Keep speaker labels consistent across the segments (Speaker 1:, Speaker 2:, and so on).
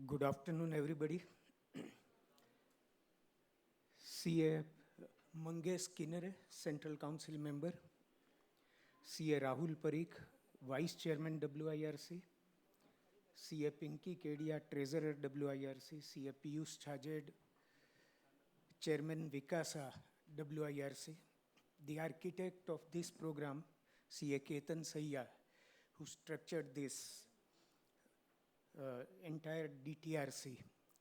Speaker 1: Good afternoon, everybody. CA Mangesh Kinnare, Central Council Member. CA Rahul Parikh, Vice Chairman WIRC. CA Pinky Kedia, Treasurer WIRC. CA Piyush Chhajed, Chairman Vikasa WIRC. The architect of this program, CA Ketan Sayya, who structured this entire DTRC,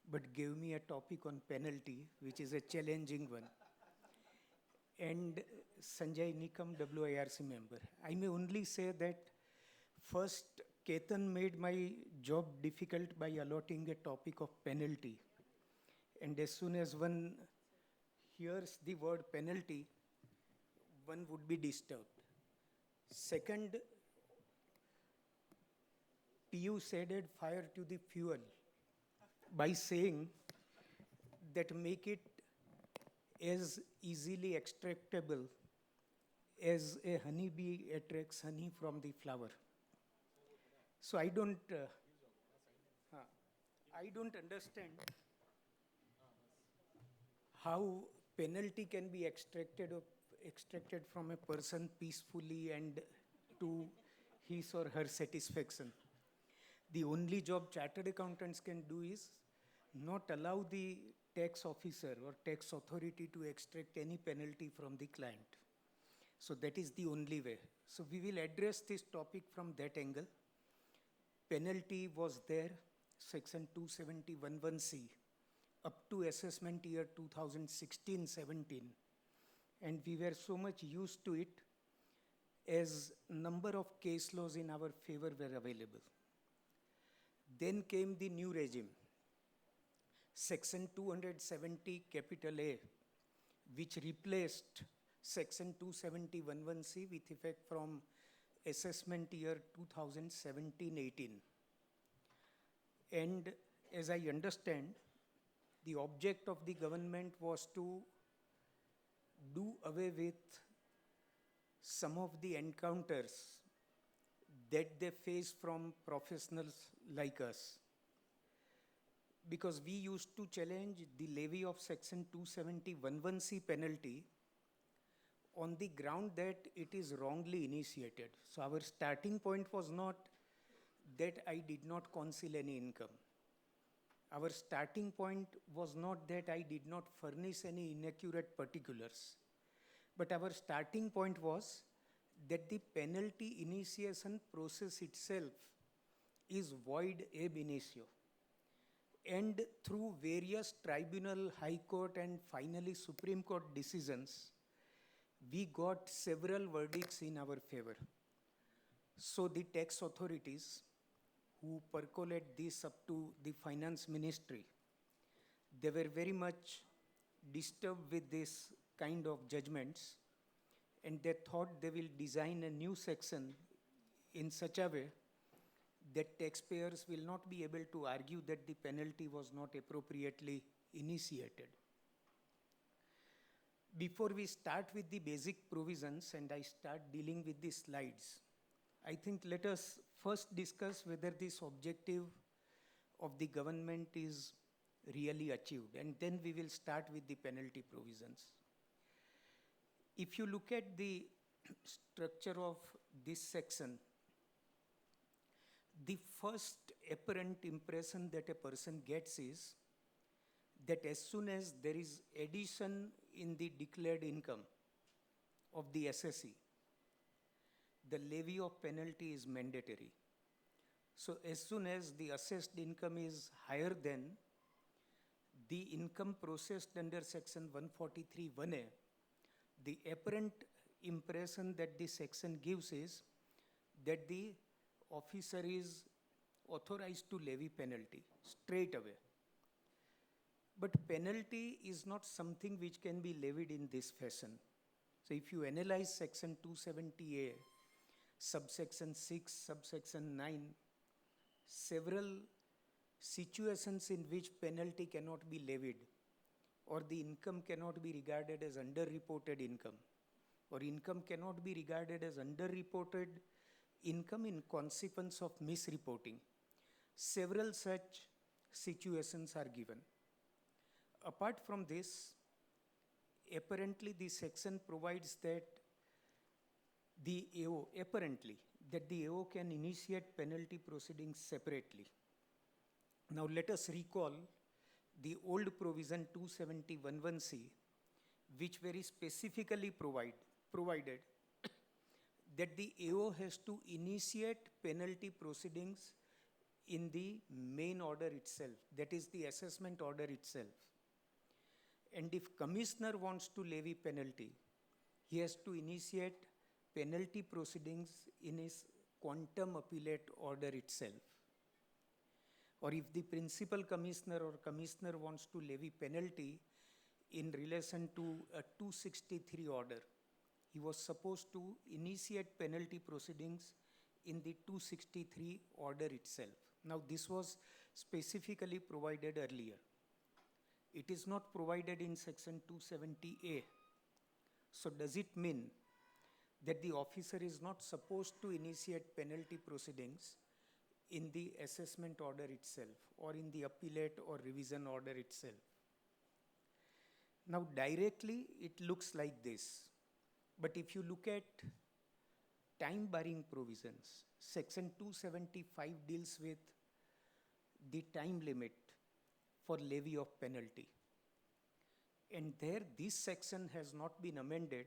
Speaker 1: but gave me a topic on penalty, which is a challenging one. And Sanjay Nikam, WIRC member. I may only say that first, Ketan made my job difficult by allotting a topic of penalty. And as soon as one hears the word penalty, one would be disturbed. Second, Piyush added fire to the fuel by saying that make it as easily extractable as a honeybee attracts honey from the flower. So I don't understand how penalty can be extracted from a person peacefully and to his or her satisfaction. The only job chartered accountants can do is not allow the tax officer or tax authority to extract any penalty from the client. So that is the only way. So we will address this topic from that angle. Penalty was there, section 270(11)(c), up to assessment year 2016-17. And we were so much used to it as number of case laws in our favor were available. Then came the new regime, section 270 capital A, which replaced section 270(11)(c) with effect from assessment year 2017-18. And as I understand, the object of the government was to do away with some of the encounters that they face from professionals like us. Because we used to challenge the levy of section 270(11)(c) penalty on the ground that it is wrongly initiated. So our starting point was not that I did not conceal any income. Our starting point was not that I did not furnish any inaccurate particulars. But our starting point was that the penalty initiation process itself is void ab initio. And through various tribunal, High Court and finally Supreme Court decisions, we got several verdicts in our favor. So the tax authorities who percolate this up to the finance ministry, they were very much disturbed with this kind of judgments, and they thought they will design a new section in such a way that taxpayers will not be able to argue that the penalty was not appropriately initiated. Before we start with the basic provisions and I start dealing with the slides, I think let us first discuss whether this objective of the government is really achieved, and then we will start with the penalty provisions. If you look at the structure of this section, the first apparent impression that a person gets is that as soon as there is addition in the declared income of the assessee, the levy of penalty is mandatory. So as soon as the assessed income is higher than the income processed under section 143(1)(a), the apparent impression that this section gives is that the officer is authorized to levy penalty straight away. But penalty is not something which can be levied in this fashion. So if you analyze section 270A, subsection 6, subsection 9, several situations in which penalty cannot be levied, or the income cannot be regarded as underreported income, or income cannot be regarded as underreported income in consequence of misreporting. Several such situations are given. Apart from this, apparently the section provides that the AO can initiate penalty proceedings separately. Now let us recall the old provision 270(11)(c), which very specifically provided that the AO has to initiate penalty proceedings in the main order itself, that is the assessment order itself. And if commissioner wants to levy penalty, he has to initiate penalty proceedings in his quantum appellate order itself. Or if the principal commissioner or commissioner wants to levy penalty in relation to a 263 order, he was supposed to initiate penalty proceedings in the 263 order itself. Now this was specifically provided earlier. It is not provided in section 270A. So does it mean that the officer is not supposed to initiate penalty proceedings in the assessment order itself or in the appellate or revision order itself? Now directly it looks like this, but if you look at time barring provisions, section 275 deals with the time limit for levy of penalty. And there this section has not been amended,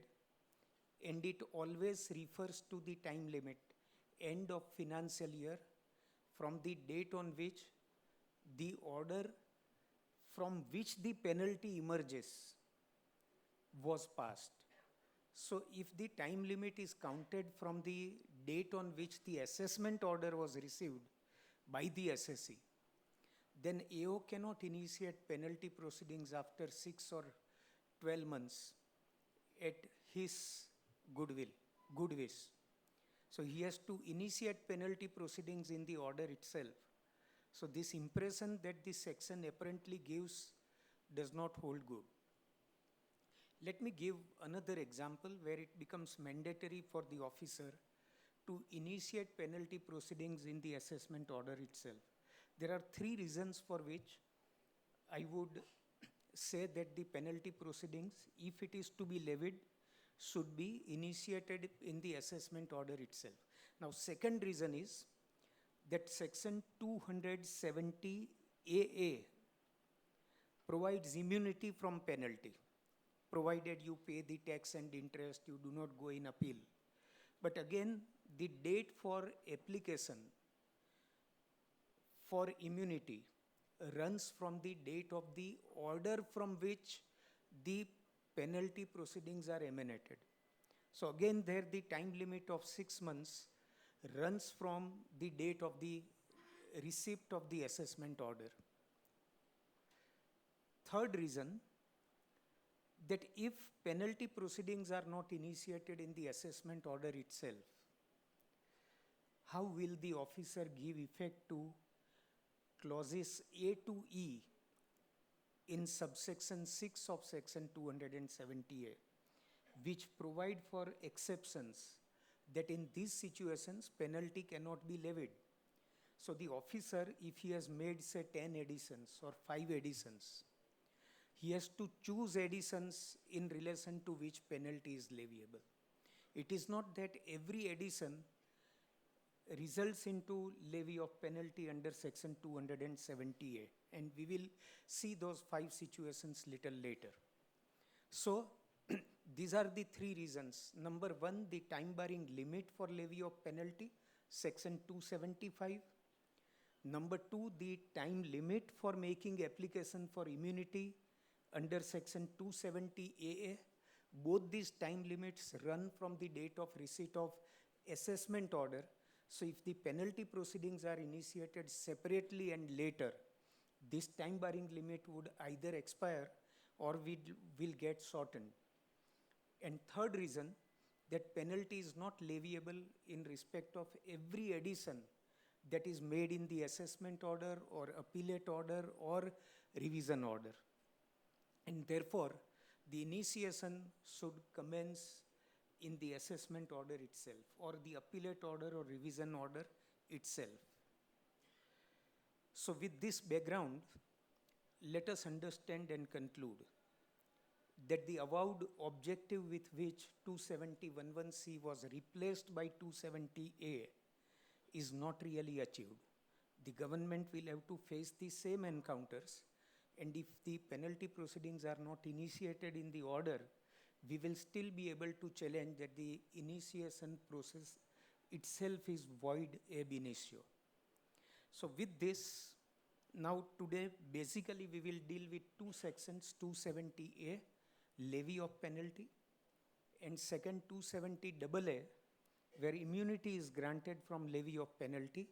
Speaker 1: and it always refers to the time limit, end of financial year, from the date on which the order from which the penalty emerges was passed. So if the time limit is counted from the date on which the assessment order was received by the assessee, then AO cannot initiate penalty proceedings after 6 or 12 months at his good wish. So he has to initiate penalty proceedings in the order itself. So this impression that this section apparently gives does not hold good. Let me give another example where it becomes mandatory for the officer to initiate penalty proceedings in the assessment order itself. There are 3 reasons for which I would say that the penalty proceedings, if it is to be levied, should be initiated in the assessment order itself. Now, second reason is that section 270AA provides immunity from penalty, provided you pay the tax and interest, you do not go in appeal. But again, the date for application for immunity runs from the date of the order from which the penalty proceedings are emanated. So again, there the time limit of 6 months runs from the date of the receipt of the assessment order. Third reason, that if penalty proceedings are not initiated in the assessment order itself, how will the officer give effect to clauses A to E in subsection 6 of section 270A, which provide for exceptions that in these situations penalty cannot be levied? So the officer, if he has made say 10 additions or 5 additions, he has to choose additions in relation to which penalty is leviable. It is not that every addition results into levy of penalty under section 270A, and we will see those 5 situations little later. So these are the 3 reasons. Number 1, the time barring limit for levy of penalty, section 275. Number 2, the time limit for making application for immunity under section 270AA. Both these time limits run from the date of receipt of assessment order. So if the penalty proceedings are initiated separately and later, this time barring limit would either expire or will get shortened. And third reason, that penalty is not leviable in respect of every addition that is made in the assessment order or appellate order or revision order. And therefore, the initiation should commence in the assessment order itself or the appellate order or revision order itself. So with this background, let us understand and conclude that the avowed objective with which 270.11c was replaced by 270A is not really achieved. The government will have to face the same encounters, and if the penalty proceedings are not initiated in the order, we will still be able to challenge that the initiation process itself is void ab initio. So with this, now today basically we will deal with two sections, 270A, levy of penalty, and second 270AA, where immunity is granted from levy of penalty,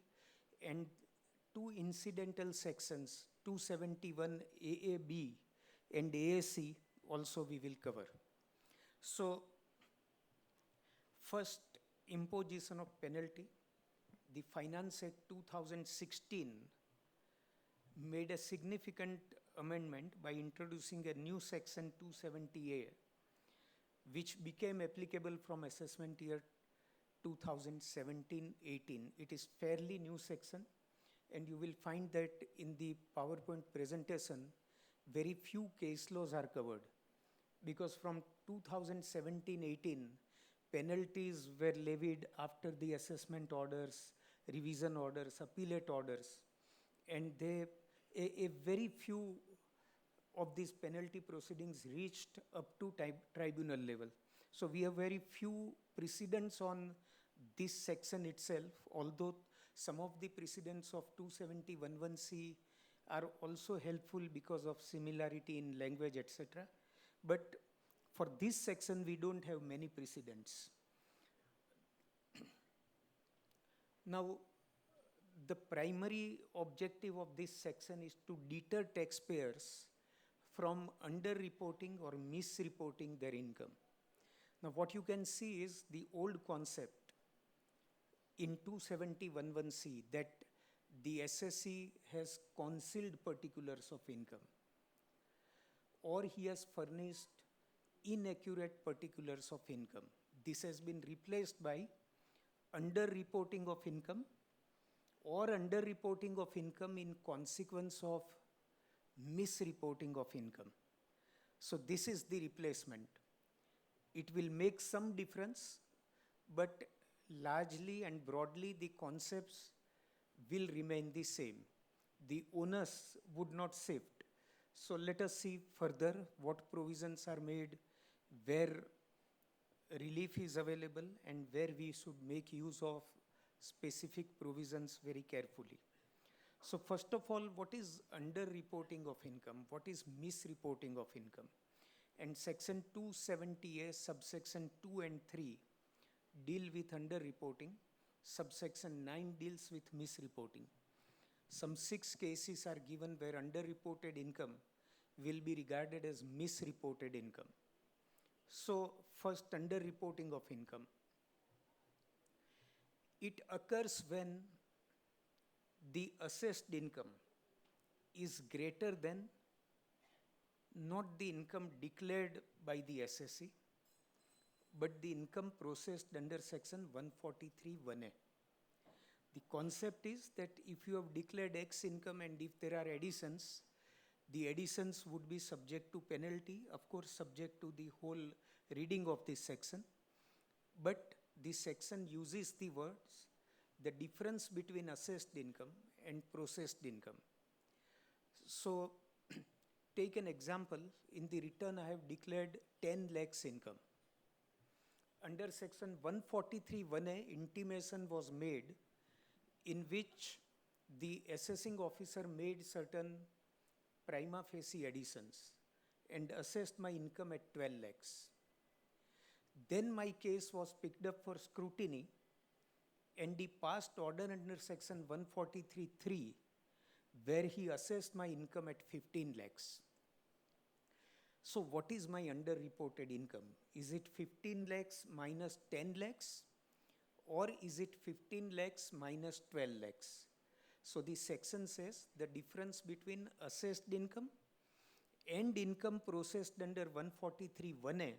Speaker 1: and two incidental sections, 271 AAB and AAC, also we will cover. So first, imposition of penalty. The Finance Act 2016 made a significant amendment by introducing a new section 270A, which became applicable from assessment year 2017-18. It is fairly new section, and you will find that in the PowerPoint presentation, very few case laws are covered, because from 2017-18, penalties were levied after the assessment orders, revision orders, appellate orders, and a very few of these penalty proceedings reached up to tribunal level. So we have very few precedents on this section itself, although some of the precedents of 270.11c are also helpful because of similarity in language, etc. But for this section, we don't have many precedents. Now, the primary objective of this section is to deter taxpayers from underreporting or misreporting their income. Now, what you can see is the old concept in 270.11c that the SSE has concealed particulars of income, or he has furnished inaccurate particulars of income. This has been replaced by underreporting of income or underreporting of income in consequence of misreporting of income. So this is the replacement. It will make some difference, but largely and broadly the concepts will remain the same. The onus would not shift. So let us see further what provisions are made, where relief is available, and where we should make use of specific provisions very carefully. So first of all, what is underreporting of income? What is misreporting of income? And section 270A, subsection 2 and 3 deal with underreporting. Subsection 9 deals with misreporting. Some 6 cases are given where underreported income will be regarded as misreported income. So first, underreporting of income. It occurs when the assessed income is greater than not the income declared by the SSE, but the income processed under section 143(1)(a). The concept is that if you have declared X income and if there are additions, the additions would be subject to penalty, of course subject to the whole reading of this section. But this section uses the words, the difference between assessed income and processed income. So take an example, in the return I have declared 10 lakhs income. Under section 143(1)(a), intimation was made in which the assessing officer made certain prima facie additions and assessed my income at 12 lakhs. Then my case was picked up for scrutiny, and the past order under section 143(3), where he assessed my income at 15 lakhs. So what is my underreported income? Is it 15 lakhs minus 10 lakhs? Or is it 15 lakhs minus 12 lakhs? So the section says the difference between assessed income and income processed under 143(1)(a)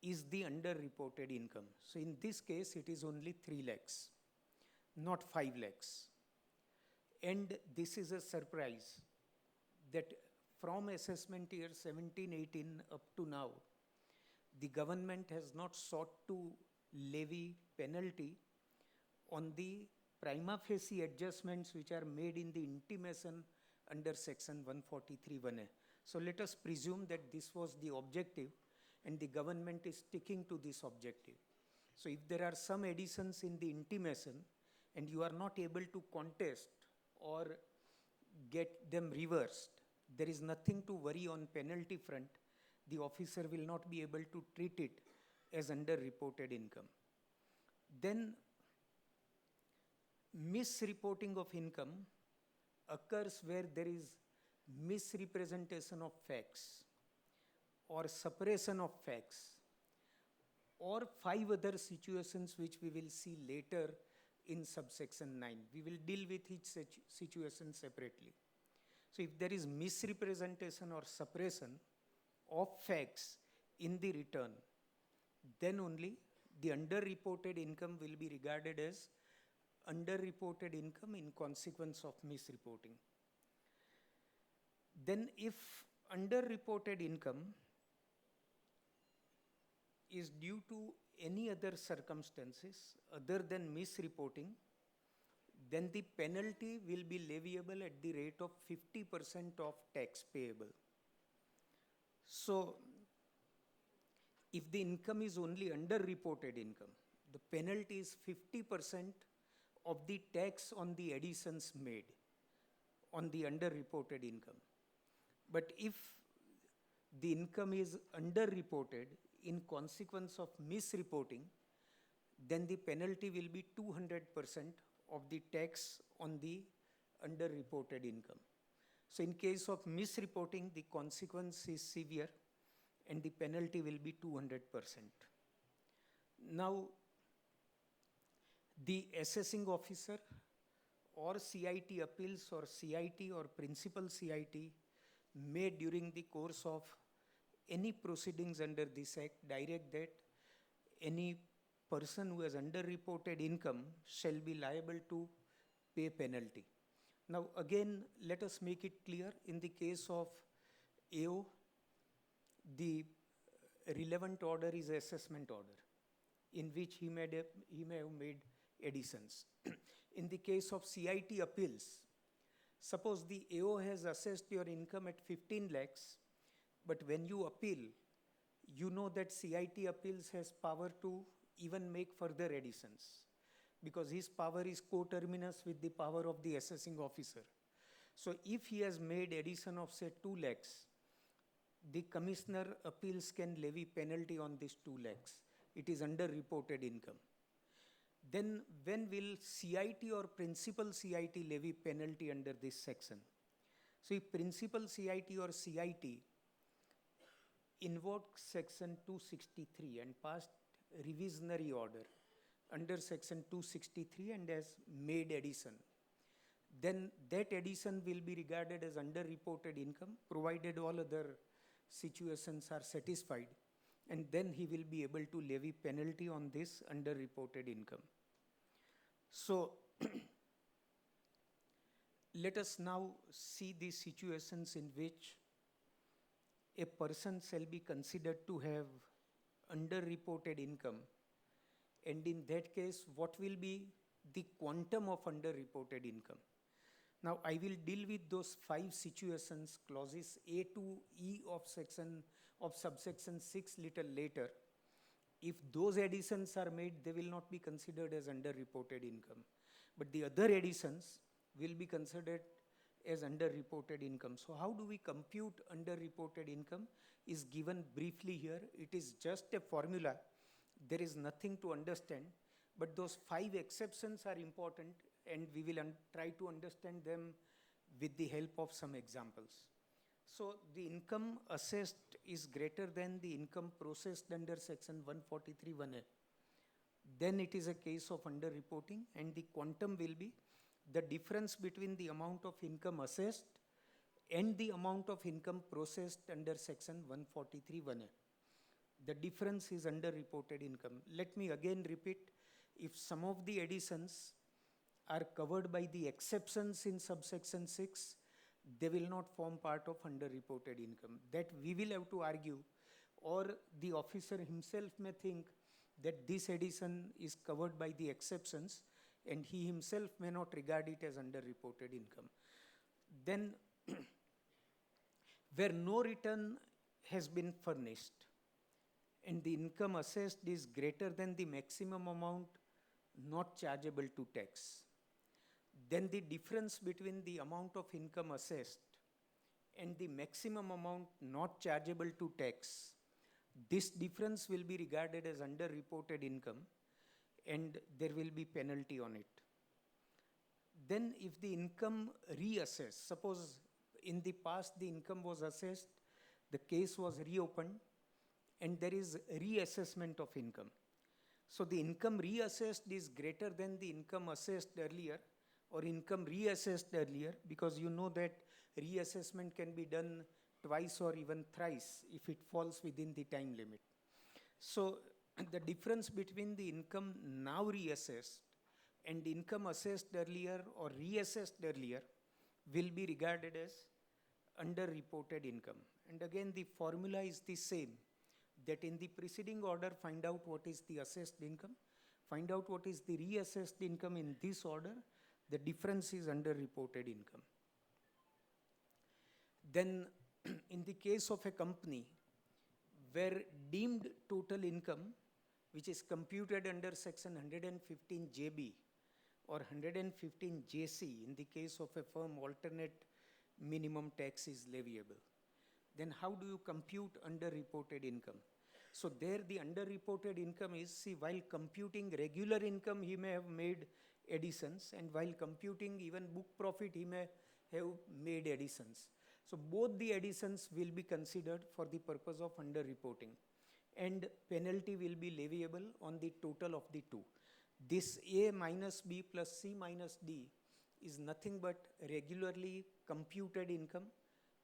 Speaker 1: is the underreported income. So in this case, it is only 3 lakhs, not 5 lakhs. And this is a surprise that from assessment year 17-18 up to now, the government has not sought to levy penalty on the prima facie adjustments which are made in the intimation under section 143(1)(a). So let us presume that this was the objective and the government is sticking to this objective. So if there are some additions in the intimation and you are not able to contest or get them reversed, there is nothing to worry on penalty front. The officer will not be able to treat it as underreported income. Then misreporting of income occurs where there is misrepresentation of facts or suppression of facts or 5 other situations which we will see later in subsection 9. We will deal with each situation separately. So if there is misrepresentation or suppression of facts in the return, then only the underreported income will be regarded as underreported income in consequence of misreporting. Then if underreported income is due to any other circumstances other than misreporting, then the penalty will be leviable at the rate of 50% of tax payable. So if the income is only underreported income, the penalty is 50% of the tax on the additions made on the underreported income. But if the income is underreported in consequence of misreporting, then the penalty will be 200% of the tax on the underreported income. So in case of misreporting, the consequence is severe and the penalty will be 200%. Now, the assessing officer or CIT appeals or CIT or principal CIT may during the course of any proceedings under this act direct that any person who has underreported income shall be liable to pay penalty. Now again, let us make it clear, in the case of AO, the relevant order is assessment order, in which he may have made additions. In the case of CIT appeals, suppose the AO has assessed your income at 15 lakhs, but when you appeal, you know that CIT appeals has power to even make further additions, because his power is coterminous with the power of the assessing officer. So if he has made addition of say 2 lakhs, the commissioner appeals can levy penalty on this 2 lakhs. It is underreported income. Then when will CIT or principal CIT levy penalty under this section? So if principal CIT or CIT invoked section 263 and passed revisionary order under section 263 and has made addition, then that addition will be regarded as underreported income, provided all other situations are satisfied, and then he will be able to levy penalty on this underreported income. So let us now see the situations in which a person shall be considered to have underreported income, and in that case, what will be the quantum of underreported income? Now, I will deal with those 5 situations, clauses A to E of subsection 6 little later. If those additions are made, they will not be considered as underreported income. But the other additions will be considered as underreported income. So how do we compute underreported income is given briefly here. It is just a formula. There is nothing to understand, but those 5 exceptions are important, and we will try to understand them with the help of some examples. So the income assessed is greater than the income processed under section 143(1)(a). Then it is a case of underreporting, and the quantum will be the difference between the amount of income assessed and the amount of income processed under section 143(1)(a). The difference is underreported income. Let me again repeat, if some of the additions are covered by the exceptions in subsection 6, they will not form part of underreported income. That we will have to argue, or the officer himself may think that this addition is covered by the exceptions and he himself may not regard it as underreported income. Then where no return has been furnished and the income assessed is greater than the maximum amount not chargeable to tax, then the difference between the amount of income assessed and the maximum amount not chargeable to tax, this difference will be regarded as underreported income and there will be penalty on it. Then if the income reassessed, suppose in the past the income was assessed, the case was reopened and there is reassessment of income. So the income reassessed is greater than the income assessed earlier or income reassessed earlier, because you know that reassessment can be done twice or even thrice if it falls within the time limit. So the difference between the income now reassessed and income assessed earlier or reassessed earlier will be regarded as underreported income. And again, the formula is the same, that in the preceding order, find out what is the assessed income, find out what is the reassessed income in this order, the difference is underreported income. Then in the case of a company where deemed total income, which is computed under section 115 JB or 115 JC, in the case of a firm, alternate minimum tax is leviable. Then how do you compute underreported income? So there the underreported income is, see, while computing regular income, he may have made additions, and while computing even book profit, he may have made additions. So both the additions will be considered for the purpose of underreporting, and penalty will be leviable on the total of the two. This A minus B plus C minus D is nothing but regularly computed income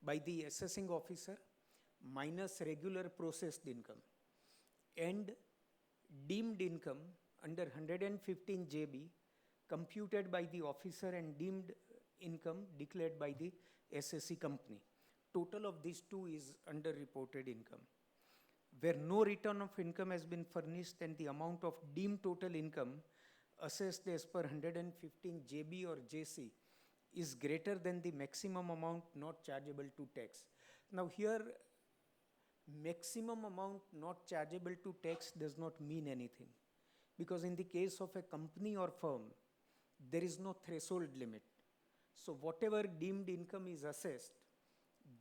Speaker 1: by the assessing officer minus regular processed income, and deemed income under 115 JB computed by the officer and deemed income declared by the SSC company. Total of these two is underreported income. Where no return of income has been furnished and the amount of deemed total income assessed as per 115 JB or JC is greater than the maximum amount not chargeable to tax. Now here, maximum amount not chargeable to tax does not mean anything, because in the case of a company or firm, there is no threshold limit. So whatever deemed income is assessed,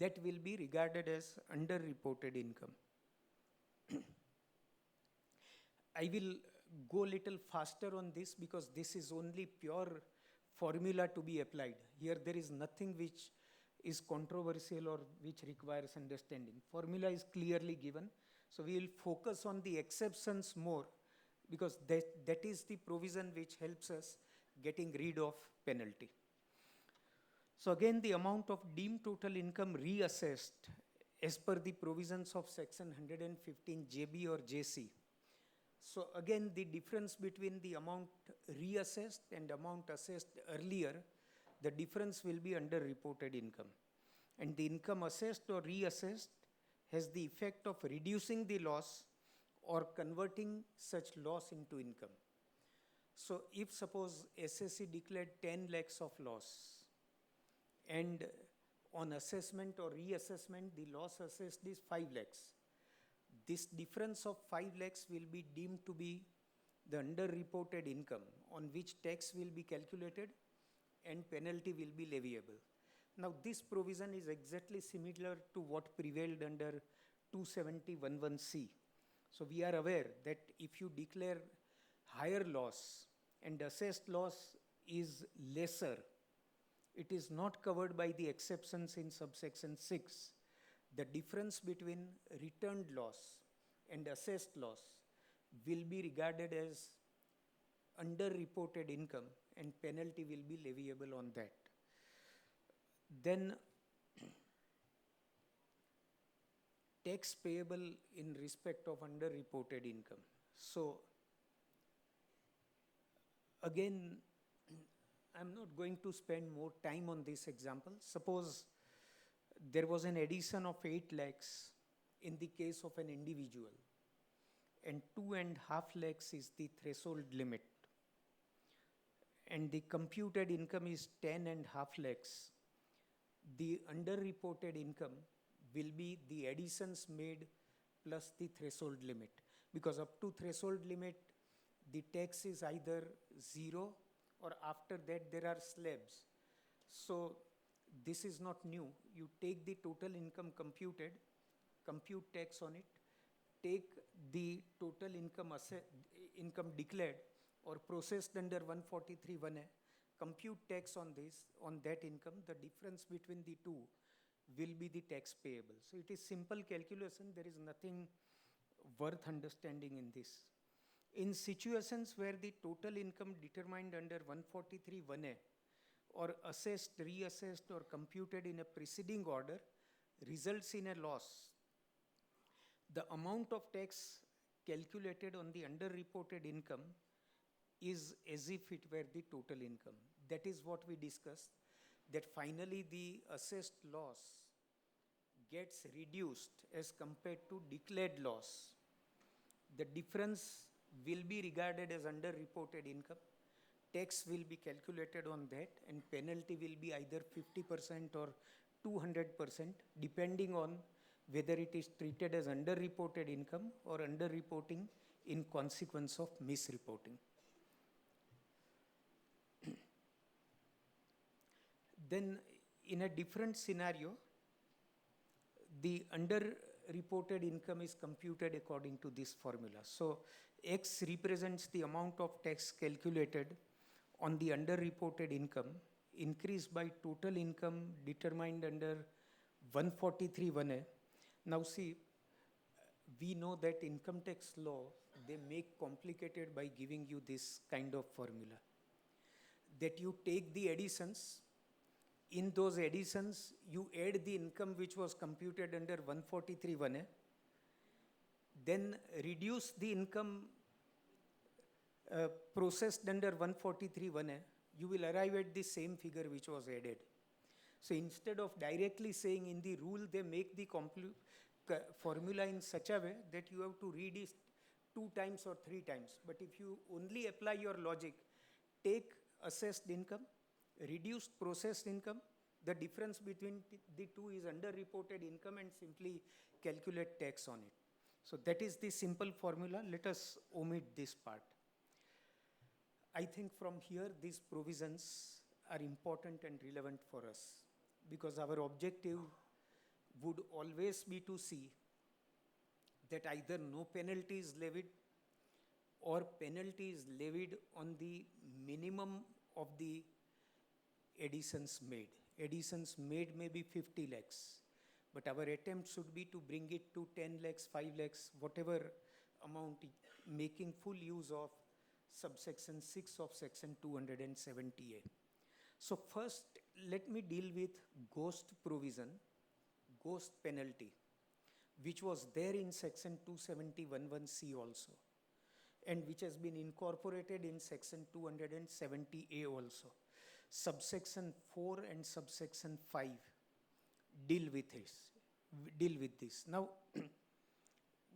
Speaker 1: that will be regarded as underreported income. I will go a little faster on this because this is only pure formula to be applied. Here there is nothing which is controversial or which requires understanding. Formula is clearly given. So we will focus on the exceptions more, because that is the provision which helps us getting rid of penalty. So again, the amount of deemed total income reassessed as per the provisions of section 115 JB or JC. So again, the difference between the amount reassessed and amount assessed earlier, the difference will be underreported income. And the income assessed or reassessed has the effect of reducing the loss or converting such loss into income. So if suppose SSC declared 10 lakhs of loss, and on assessment or reassessment, the loss assessed is 5 lakhs. This difference of 5 lakhs will be deemed to be the underreported income on which tax will be calculated and penalty will be leviable. Now this provision is exactly similar to what prevailed under 270(11)(c). So we are aware that if you declare higher loss and assessed loss is lesser, it is not covered by the exceptions in subsection 6. The difference between returned loss and assessed loss will be regarded as underreported income and penalty will be leviable on that. Then tax payable in respect of underreported income. So again, I'm not going to spend more time on this example. Suppose there was an addition of 8 lakhs in the case of an individual, and 2.5 lakhs is the threshold limit, and the computed income is 10.5 lakhs. The underreported income will be the additions made plus the threshold limit, because up to threshold limit the tax is either 0 or after that there are slabs. So this is not new. You take the total income computed, compute tax on it, take the total income declared or processed under 143(1)(a), compute tax on this, on that income. The difference between the two will be the tax payable. So it is simple calculation. There is nothing worth understanding in this. In situations where the total income determined under 143(1)(a) or assessed, reassessed or computed in a preceding order results in a loss, the amount of tax calculated on the underreported income is as if it were the total income. That is what we discussed, that finally the assessed loss gets reduced as compared to declared loss. The difference will be regarded as underreported income. Tax will be calculated on that, and penalty will be either 50% or 200%, depending on whether it is treated as underreported income or underreporting in consequence of misreporting. Then in a different scenario, the underreported income is computed according to this formula. So X represents the amount of tax calculated on the underreported income increased by total income determined under 143(1)(a). Now see, we know that income tax law, they make complicated by giving you this kind of formula, that you take the additions. In those additions, you add the income which was computed under 143(1)(a), then reduce the income processed under 143(1)(a), you will arrive at the same figure which was added. So instead of directly saying in the rule, they make the formula in such a way that you have to read it 2 times or 3 times. But if you only apply your logic, take assessed income, reduced processed income, the difference between the two is underreported income, and simply calculate tax on it. So that is the simple formula. Let us omit this part. I think from here these provisions are important and relevant for us, because our objective would always be to see that either no penalty is levied or penalty is levied on the minimum of the additions made. Additions made may be 50 lakhs, but our attempt should be to bring it to 10 lakhs, 5 lakhs, whatever amount, making full use of subsection 6 of section 270A. So first, let me deal with ghost provision, ghost penalty, which was there in section 270(11)(c) also, and which has been incorporated in section 270A also. Subsection 4 and subsection 5 deal with this. Now,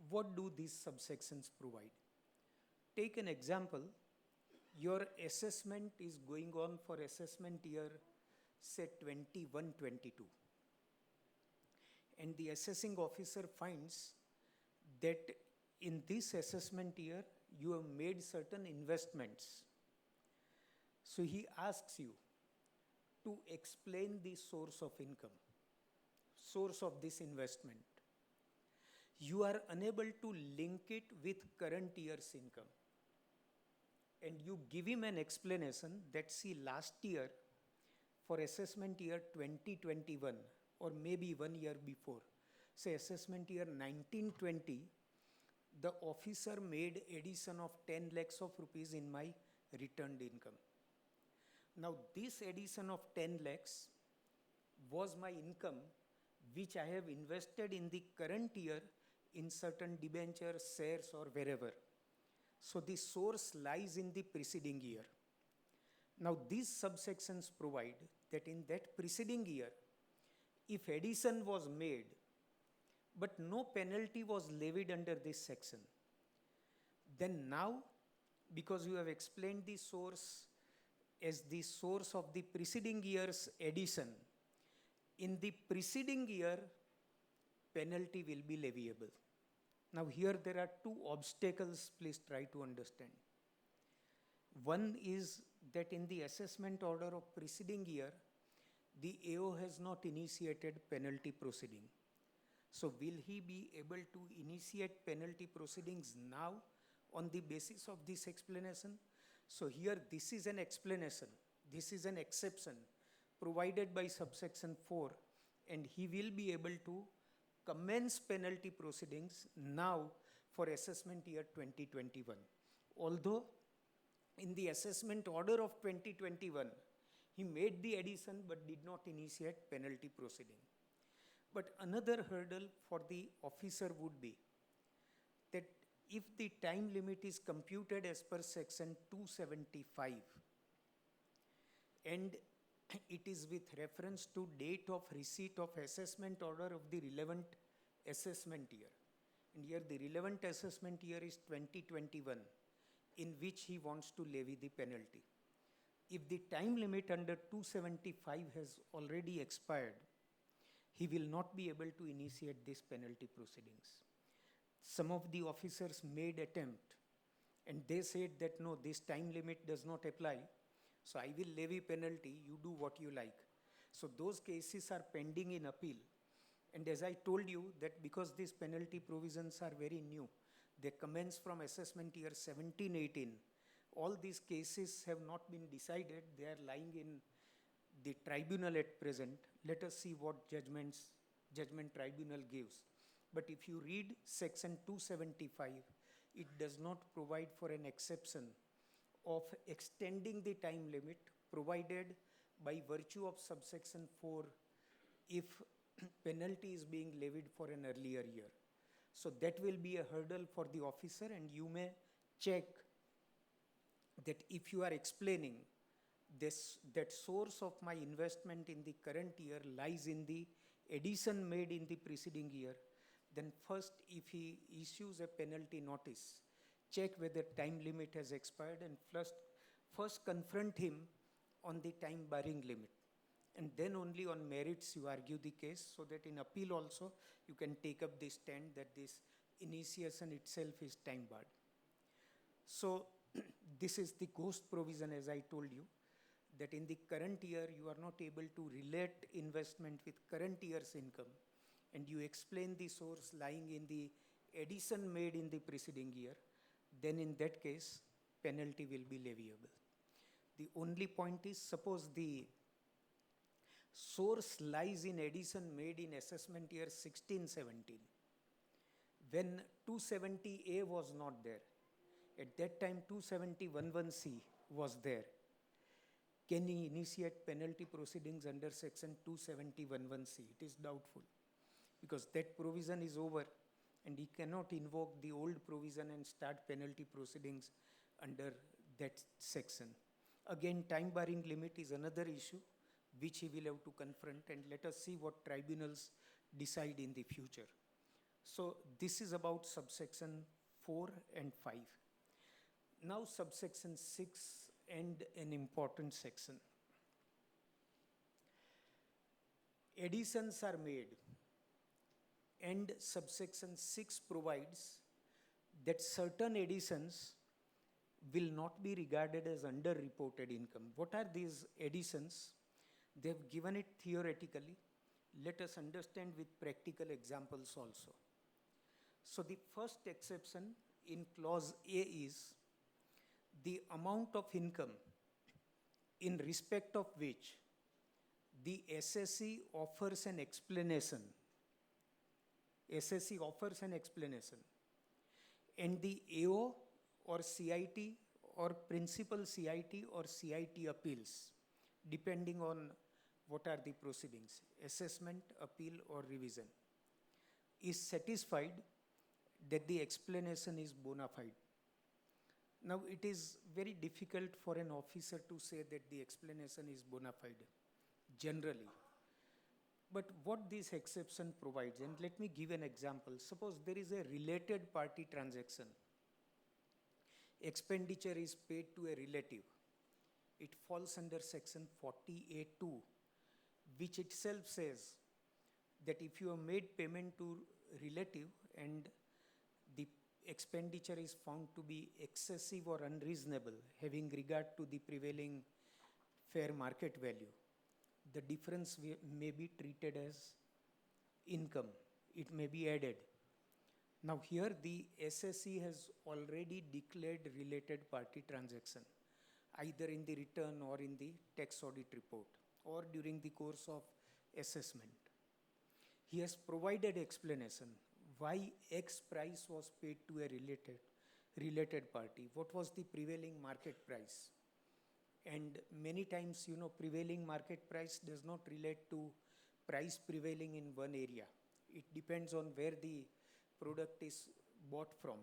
Speaker 1: what do these subsections provide? Take an example. Your assessment is going on for assessment year, say 21-22. And the assessing officer finds that in this assessment year, you have made certain investments. So he asks you to explain the source of income, source of this investment. You are unable to link it with current year's income. And you give him an explanation that, see, last year, for assessment year 2021, or maybe 1 year before, say assessment year 1920, the officer made addition of 10 lakhs of rupees in my returned income. Now this addition of 10 lakhs was my income which I have invested in the current year in certain debentures, shares or wherever. So the source lies in the preceding year. Now these subsections provide that in that preceding year, if addition was made, but no penalty was levied under this section, then now, because you have explained the source as the source of the preceding year's addition, in the preceding year, penalty will be leviable. Now here there are two obstacles, please try to understand. One is that in the assessment order of preceding year, the AO has not initiated penalty proceeding. So will he be able to initiate penalty proceedings now on the basis of this explanation? So here this is an explanation, this is an exception provided by subsection 4, and he will be able to commence penalty proceedings now for assessment year 2021. Although in the assessment order of 2021, he made the addition but did not initiate penalty proceeding. But another hurdle for the officer would be that if the time limit is computed as per section 275 and it is with reference to date of receipt of assessment order of the relevant assessment year, and here the relevant assessment year is 2021, in which he wants to levy the penalty. If the time limit under 275 has already expired, he will not be able to initiate these penalty proceedings. Some of the officers made attempt and they said that no, this time limit does not apply, so I will levy penalty, you do what you like. So those cases are pending in appeal. And as I told you that because these penalty provisions are very new, they commence from assessment year 17-18, all these cases have not been decided, they are lying in the tribunal at present. Let us see what judgment tribunal gives. But if you read section 275, it does not provide for an exception of extending the time limit provided by virtue of subsection 4 if penalty is being levied for an earlier year. So that will be a hurdle for the officer, and you may check that if you are explaining this, that source of my investment in the current year lies in the addition made in the preceding year, then first if he issues a penalty notice, check whether time limit has expired and first confront him on the time barring limit. And then only on merits you argue the case, so that in appeal also you can take up the stand that this initiation itself is time barred. So this is the ghost provision, as I told you, that in the current year you are not able to relate investment with current year's income, and you explain the source lying in the addition made in the preceding year, then in that case penalty will be leviable. The only point is, suppose the source lies in addition made in assessment year 16-17, when 270A was not there. At that time 27011C was there. Can he initiate penalty proceedings under section 27011C? It is doubtful, because that provision is over and he cannot invoke the old provision and start penalty proceedings under that section. Again, time barring limit is another issue which he will have to confront, and let us see what tribunals decide in the future. So this is about subsection 4 and 5. Now subsection 6 and an important section. Additions are made, and subsection 6 provides that certain additions will not be regarded as underreported income. What are these additions? They have given it theoretically. Let us understand with practical examples also. So the first exception in clause A is the amount of income in respect of which the SSE offers an explanation. SSE offers an explanation, and the AO or CIT or principal CIT or CIT appeals, depending on what are the proceedings, assessment, appeal or revision, is satisfied that the explanation is bona fide. Now, it is very difficult for an officer to say that the explanation is bona fide, generally. But what this exception provides, and let me give an example. Suppose there is a related party transaction. Expenditure is paid to a relative. It falls under section 40A2, which itself says that if you have made payment to relative and the expenditure is found to be excessive or unreasonable, having regard to the prevailing fair market value, the difference may be treated as income. It may be added. Now here the SSE has already declared related party transaction, either in the return or in the tax audit report or during the course of assessment. He has provided explanation why X price was paid to a related party. What was the prevailing market price? And many times, prevailing market price does not relate to price prevailing in one area. It depends on where the product is bought from.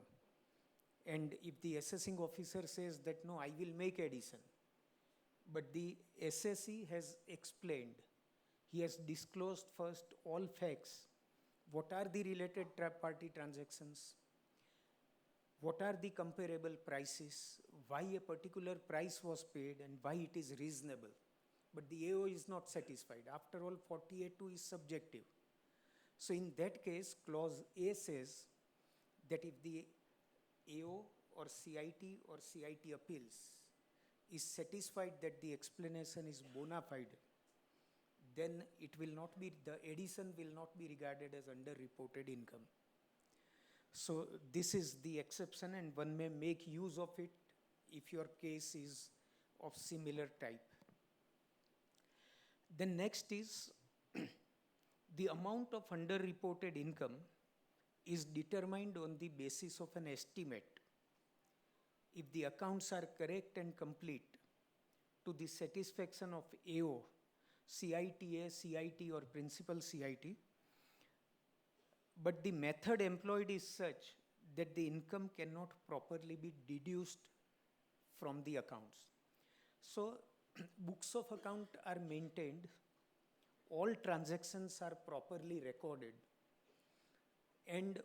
Speaker 1: And if the assessing officer says that, no, I will make addition, but the SSE has explained, he has disclosed first all facts. What are the related party transactions? What are the comparable prices? Why a particular price was paid and why it is reasonable? But the AO is not satisfied. After all, 48.2 is subjective. So in that case, clause A says that if the AO or CIT appeals is satisfied that the explanation is bona fide, then it will not be, the addition will not be regarded as underreported income. So this is the exception, and one may make use of it if your case is of similar type. Then next is the amount of underreported income is determined on the basis of an estimate. If the accounts are correct and complete to the satisfaction of AO, CITA, CIT or principal CIT, but the method employed is such that the income cannot properly be deduced from the accounts. So books of account are maintained, all transactions are properly recorded, and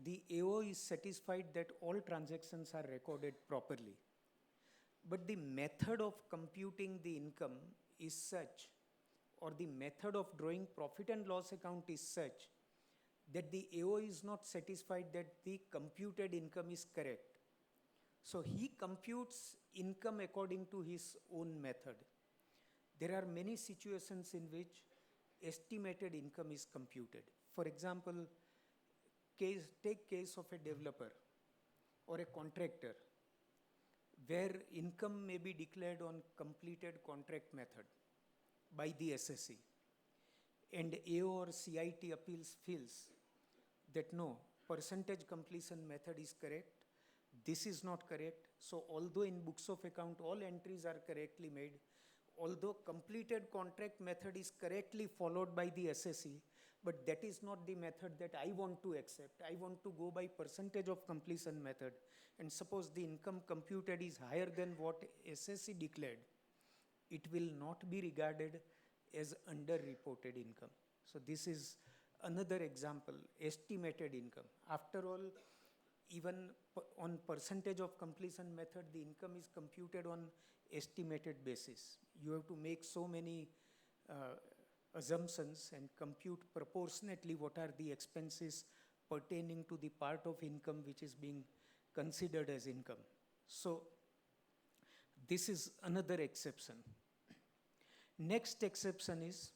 Speaker 1: the AO is satisfied that all transactions are recorded properly. But the method of computing the income is such, or the method of drawing profit and loss account is such, that the AO is not satisfied that the computed income is correct. So he computes income according to his own method. There are many situations in which estimated income is computed. For example, take case of a developer or a contractor where income may be declared on completed contract method by the SSE, and AO or CIT appeals feels that no, percentage completion method is correct, this is not correct. So although in books of account all entries are correctly made, although completed contract method is correctly followed by the SSE, but that is not the method that I want to accept. I want to go by percentage of completion method. And suppose the income computed is higher than what SSE declared, it will not be regarded as underreported income. So this is another example, estimated income. After all, even on percentage of completion method, the income is computed on estimated basis. You have to make so many assumptions and compute proportionately what are the expenses pertaining to the part of income which is being considered as income. So this is another exception. Next exception is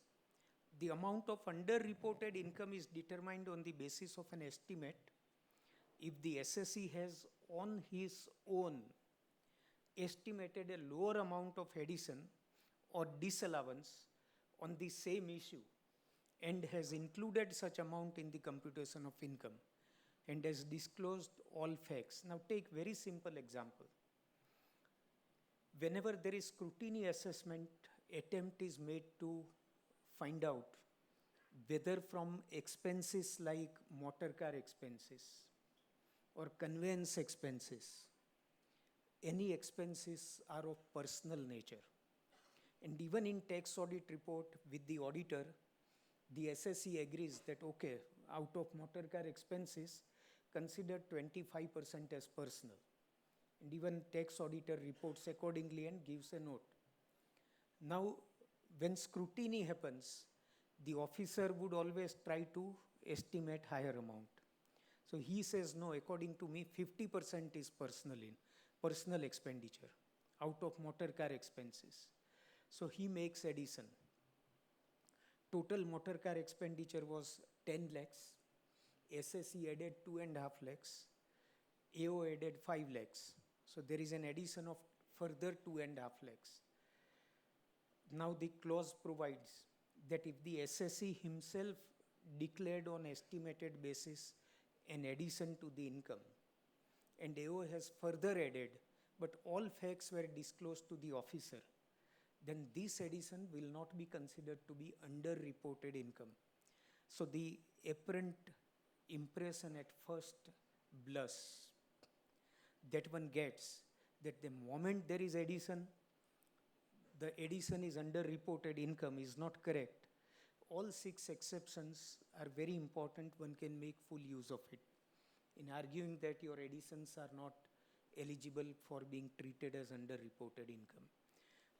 Speaker 1: the amount of underreported income is determined on the basis of an estimate if the SSE has on his own estimated a lower amount of addition or disallowance on the same issue and has included such amount in the computation of income and has disclosed all facts. Now take very simple example. Whenever there is scrutiny assessment, attempt is made to find out whether from expenses like motor car expenses or conveyance expenses any expenses are of personal nature. And even in tax audit report with the auditor, the SSE agrees that, okay, out of motor car expenses, consider 25% as personal. And even tax auditor reports accordingly and gives a note. Now, when scrutiny happens, the officer would always try to estimate higher amount. So he says, no, according to me, 50% is personal expenditure out of motor car expenses. So he makes addition. Total motor car expenditure was 10 lakhs. SSE added 2.5 lakhs. AO added 5 lakhs. So there is an addition of further 2.5 lakhs. Now the clause provides that if the SSE himself declared on estimated basis an addition to the income, and AO has further added, but all facts were disclosed to the officer, then this addition will not be considered to be underreported income. So the apparent impression at first blush that one gets, that the moment there is addition, the addition is underreported income is not correct. All 6 exceptions are very important. One can make full use of it in arguing that your additions are not eligible for being treated as underreported income.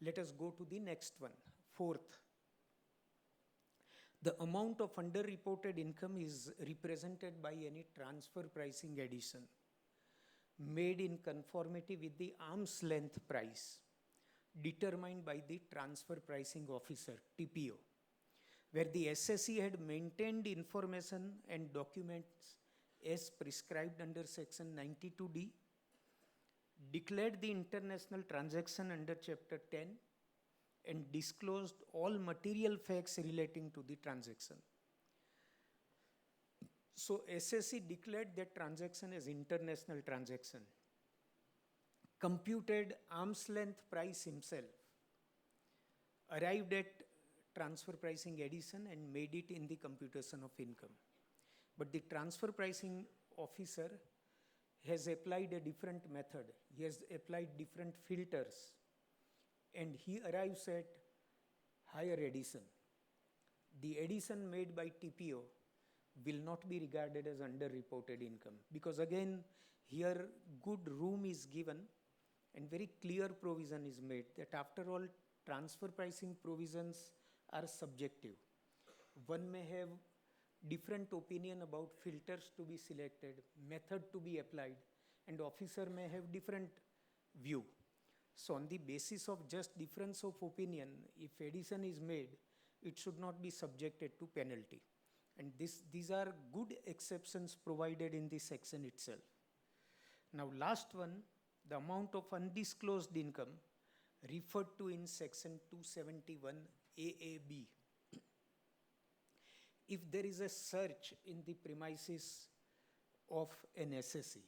Speaker 1: Let us go to the next one. 4th, the amount of underreported income is represented by any transfer pricing addition made in conformity with the arm's length price determined by the transfer pricing officer, TPO, where the SSE had maintained information and documents as prescribed under section 92D, declared the international transaction under chapter 10, and disclosed all material facts relating to the transaction. So SSE declared that transaction as international transaction, computed arm's length price himself, arrived at transfer pricing addition and made it in the computation of income. But the transfer pricing officer has applied a different method. He has applied different filters, and he arrives at higher addition. The addition made by TPO will not be regarded as underreported income, because again, here good room is given and very clear provision is made that after all, transfer pricing provisions are subjective. One may have different opinion about filters to be selected, method to be applied, and officer may have different view. So on the basis of just difference of opinion, if addition is made, it should not be subjected to penalty. And these are good exceptions provided in this section itself. Now last one, the amount of undisclosed income referred to in section 271 AAB. If there is a search in the premises of an SSE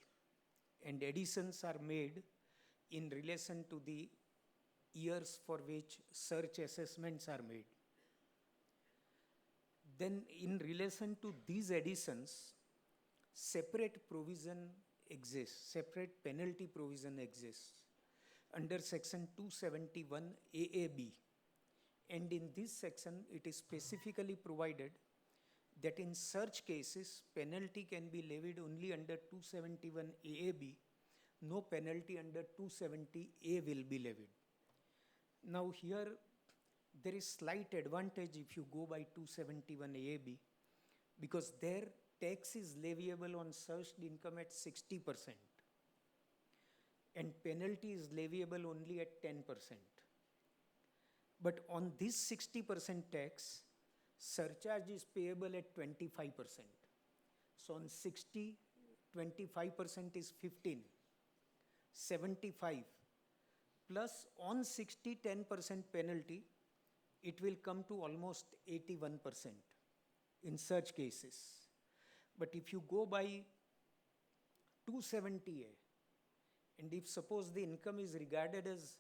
Speaker 1: and additions are made in relation to the years for which search assessments are made, then in relation to these additions, separate provision exists, separate penalty provision exists under section 271 AAB. And in this section, it is specifically provided that in such cases, penalty can be levied only under 271 AAB. No penalty under 270A will be levied. Now here, there is slight advantage if you go by 271 AAB, because there tax is leviable on searched income at 60% and penalty is leviable only at 10%. But on this 60% tax, surcharge is payable at 25%. So on 60, 25% is 15, 75. Plus on 60, 10% penalty, it will come to almost 81% in such cases. But if you go by 270A, and if suppose the income is regarded as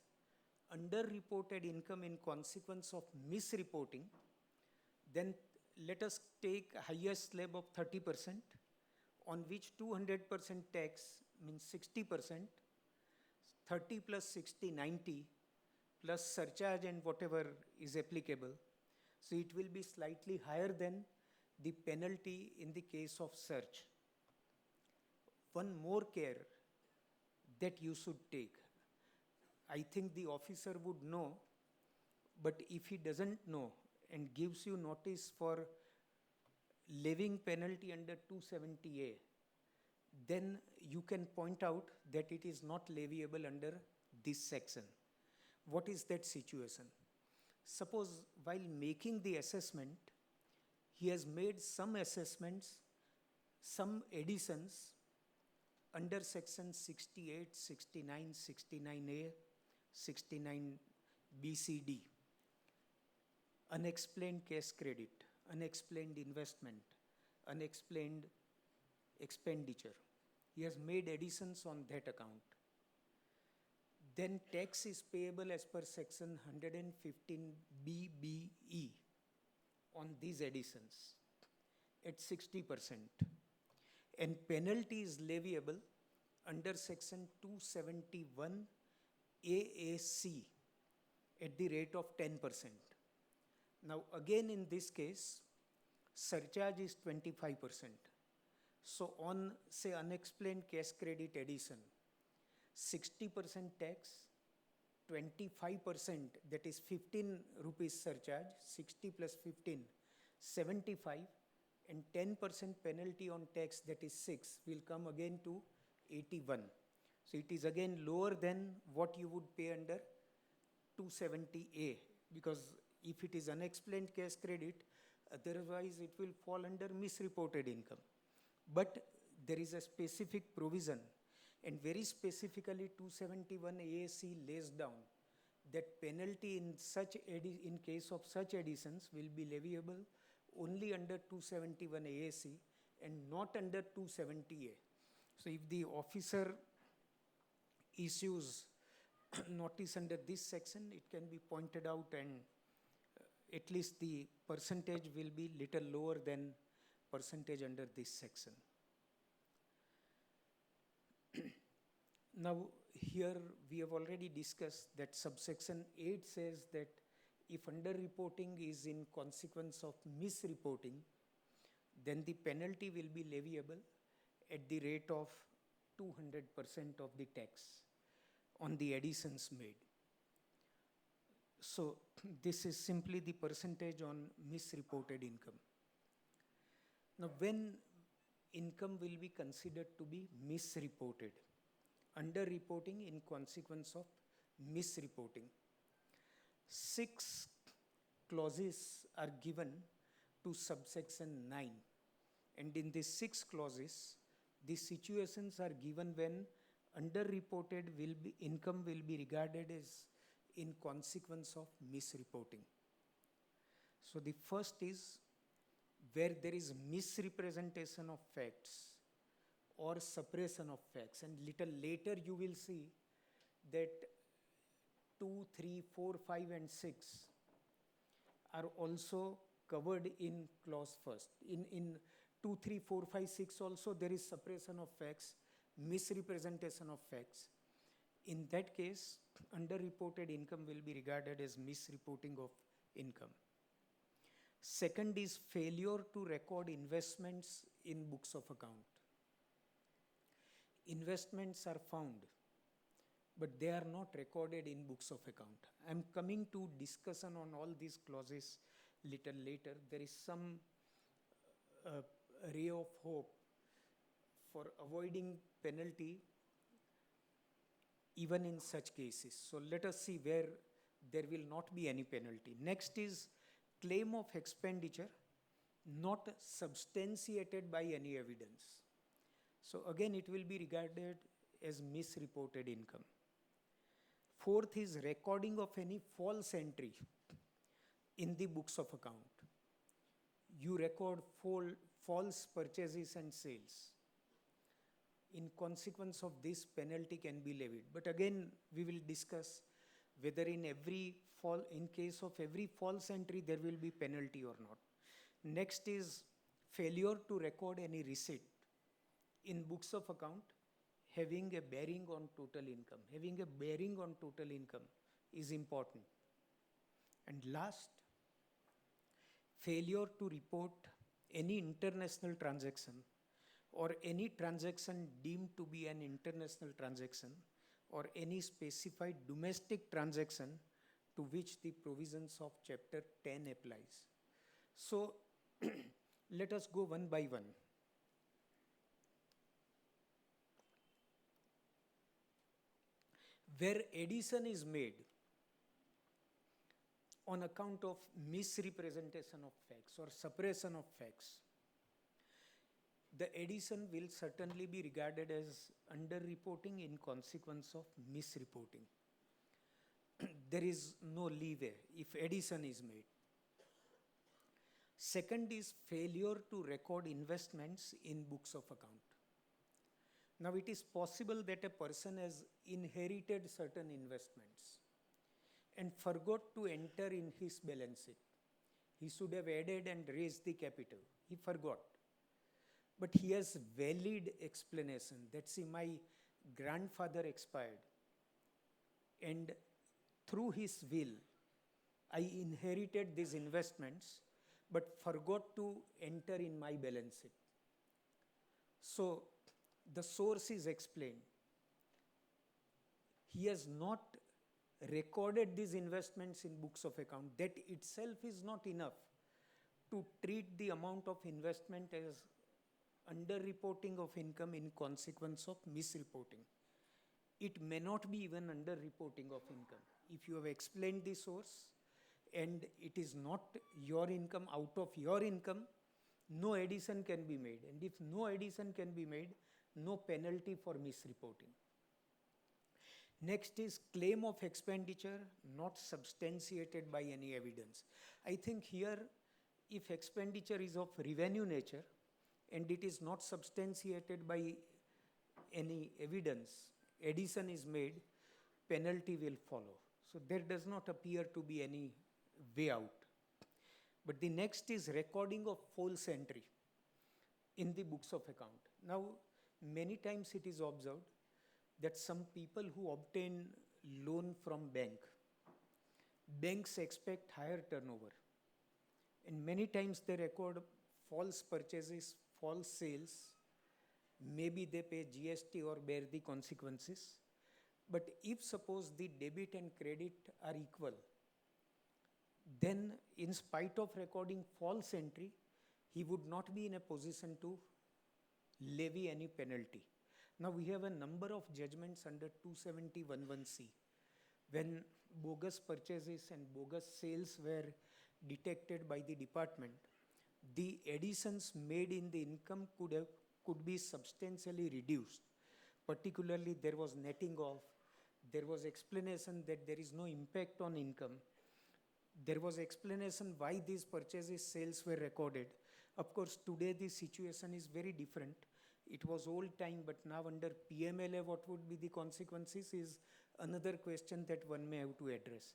Speaker 1: underreported income in consequence of misreporting, then let us take highest slab of 30%, on which 200% tax means 60%, 30 plus 60, 90 plus surcharge and whatever is applicable. So it will be slightly higher than the penalty in the case of search. One more care that you should take. I think the officer would know, but if he doesn't know and gives you notice for levying penalty under 270A, then you can point out that it is not leviable under this section. What is that situation? Suppose while making the assessment, he has made some assessments, some additions under section 68, 69, 69A, 69BCD. Unexplained cash credit, unexplained investment, unexplained expenditure. He has made additions on that account. Then tax is payable as per section 115BBE on these additions at 60%. And penalty is leviable under section 271 AAC at the rate of 10%. Now again in this case, surcharge is 25%. So on say unexplained cash credit addition, 60% tax, 25% that is 15 rupees surcharge, 60 plus 15, 75, and 10% penalty on tax that is 6 will come again to 81. So it is again lower than what you would pay under 270A, because if it is unexplained cash credit, otherwise it will fall under misreported income. But there is a specific provision, and very specifically 271 AAC lays down that penalty in case of such additions will be leviable only under 271 AAC and not under 270A. So if the officer issues notice under this section, it can be pointed out, and at least the percentage will be little lower than percentage under this section. Now here we have already discussed that subsection 8 says that if underreporting is in consequence of misreporting, then the penalty will be leviable at the rate of 200% of the tax on the additions made. So this is simply the percentage on misreported income. Now when income will be considered to be misreported? Underreporting in consequence of misreporting. 6 clauses are given to subsection 9, and in these 6 clauses, the situations are given when underreported income will be regarded as in consequence of misreporting. So the first is where there is misrepresentation of facts or suppression of facts, and little later you will see that 2, 3, 4, 5 and 6 are also covered in clause first. In 2, 3, 4, 5, 6 also there is suppression of facts, misrepresentation of facts. In that case, underreported income will be regarded as misreporting of income. Second is failure to record investments in books of account. Investments are found, but they are not recorded in books of account. I am coming to discussion on all these clauses little later. There is some ray of hope for avoiding penalty even in such cases. So let us see where there will not be any penalty. Next is claim of expenditure not substantiated by any evidence. So again, it will be regarded as misreported income. Fourth is recording of any false entry in the books of account. You record false purchases and sales. In consequence of this, penalty can be levied. But again, we will discuss whether in case of every false entry there will be penalty or not. Next is failure to record any receipt in books of account having a bearing on total income. Having a bearing on total income is important. And last, failure to report any international transaction or any transaction deemed to be an international transaction or any specified domestic transaction to which the provisions of chapter 10 applies. So let us go one by one. Where addition is made on account of misrepresentation of facts or suppression of facts, the addition will certainly be regarded as underreporting in consequence of misreporting. There is no leeway if addition is made. Second is failure to record investments in books of account. Now it is possible that a person has inherited certain investments and forgot to enter in his balance sheet. He should have added and raised the capital. He forgot. But he has valid explanation that, see, my grandfather expired and through his will, I inherited these investments but forgot to enter in my balance sheet. So the source is explained. He has not recorded these investments in books of account. That itself is not enough to treat the amount of investment as underreporting of income in consequence of misreporting. It may not be even underreporting of income. If you have explained the source and it is not your income, out of your income, no addition can be made. And if no addition can be made, no penalty for misreporting. Next is claim of expenditure not substantiated by any evidence. I think here, if expenditure is of revenue nature and it is not substantiated by any evidence, addition is made, penalty will follow. So there does not appear to be any way out. But the next is recording of false entry in the books of account. Now, many times it is observed that some people who obtain loan from banks expect higher turnover. And many times they record false purchases, false sales. Maybe they pay GST or bear the consequences. But if suppose the debit and credit are equal, then in spite of recording false entry, he would not be in a position to levy any penalty. Now we have a number of judgments under 270(11)(c). When bogus purchases and bogus sales were detected by the department, the additions made in the income could be substantially reduced. Particularly, there was netting off, there was explanation that there is no impact on income. There was explanation why these purchases, sales were recorded. Of course, today the situation is very different. It was old time, but now under PMLA, what would be the consequences is another question that one may have to address.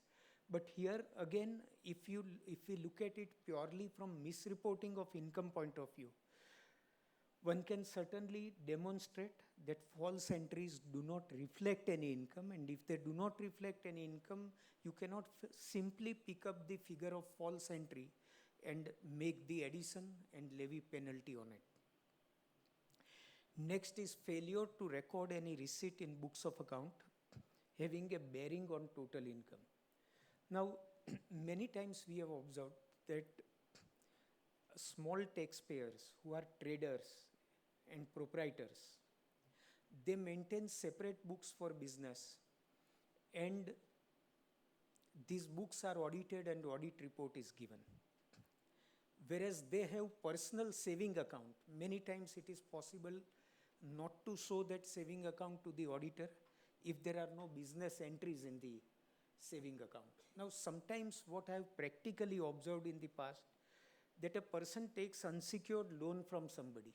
Speaker 1: But here again, if we look at it purely from misreporting of income point of view, one can certainly demonstrate that false entries do not reflect any income, and if they do not reflect any income, you cannot simply pick up the figure of false entry and make the addition and levy penalty on it. Next is failure to record any receipt in books of account having a bearing on total income. Now, many times we have observed that small taxpayers who are traders and proprietors, they maintain separate books for business, and these books are audited and audit report is given. Whereas they have personal saving account, many times it is possible not to show that saving account to the auditor if there are no business entries in the saving account. Now, sometimes what I have practically observed in the past, that a person takes unsecured loan from somebody.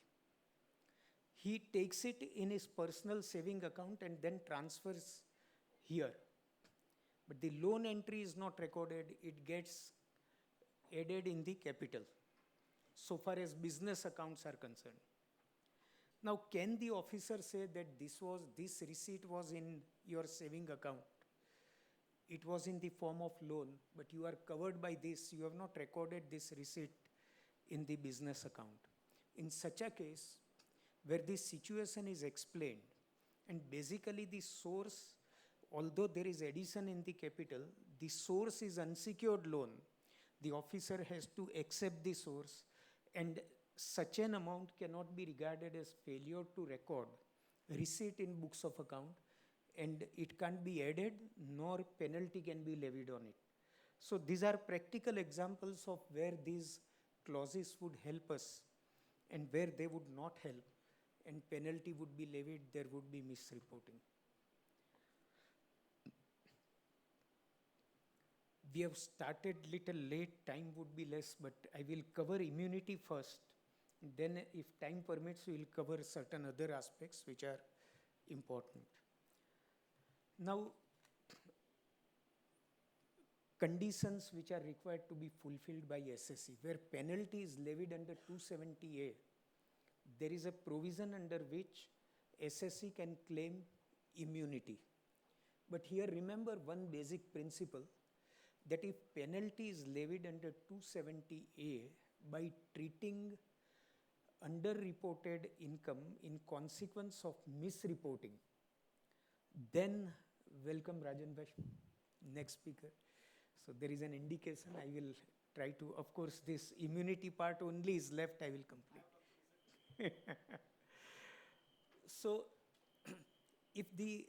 Speaker 1: He takes it in his personal saving account and then transfers here. But the loan entry is not recorded, it gets added in the capital, so far as business accounts are concerned. Now, can the officer say that this receipt was in your saving account? It was in the form of loan, but you are covered by this. You have not recorded this receipt in the business account. In such a case, where this situation is explained, and basically the source, although there is addition in the capital, the source is unsecured loan. The officer has to accept the source, and such an amount cannot be regarded as failure to record receipt in books of account, and it can't be added nor penalty can be levied on it. So these are practical examples of where these clauses would help us and where they would not help, and penalty would be levied, there would be misreporting. We have started little late, time would be less, but I will cover immunity first. Then if time permits, we will cover certain other aspects which are important. Now, conditions which are required to be fulfilled by SSC, where penalty is levied under 270A, there is a provision under which SSC can claim immunity. But here remember one basic principle, that if penalty is levied under 270A by treating underreported income in consequence of misreporting, then welcome Rajan Bhash, next speaker. So there is an indication. I will try to, of course, this immunity part only is left, I will complete. So if the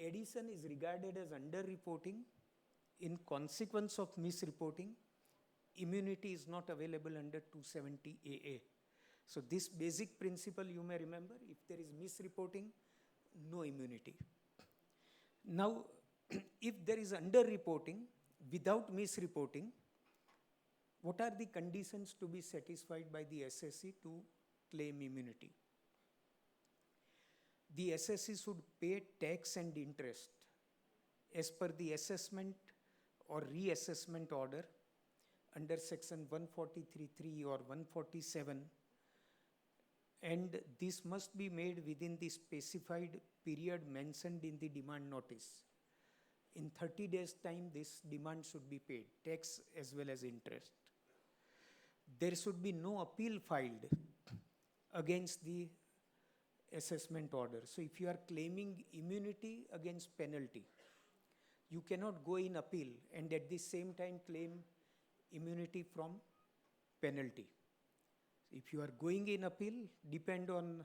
Speaker 1: addition is regarded as underreporting in consequence of misreporting, immunity is not available under 270AA. So this basic principle you may remember, if there is misreporting, no immunity. Now, if there is underreporting without misreporting, what are the conditions to be satisfied by the SSC to claim immunity? The SSC should pay tax and interest as per the assessment or reassessment order under section 143(3) or 147, and this must be made within the specified period mentioned in the demand notice. In 30 days' time, this demand should be paid, tax as well as interest. There should be no appeal filed against the assessment order. So if you are claiming immunity against penalty, you cannot go in appeal and at the same time claim immunity from penalty. If you are going in appeal, depend on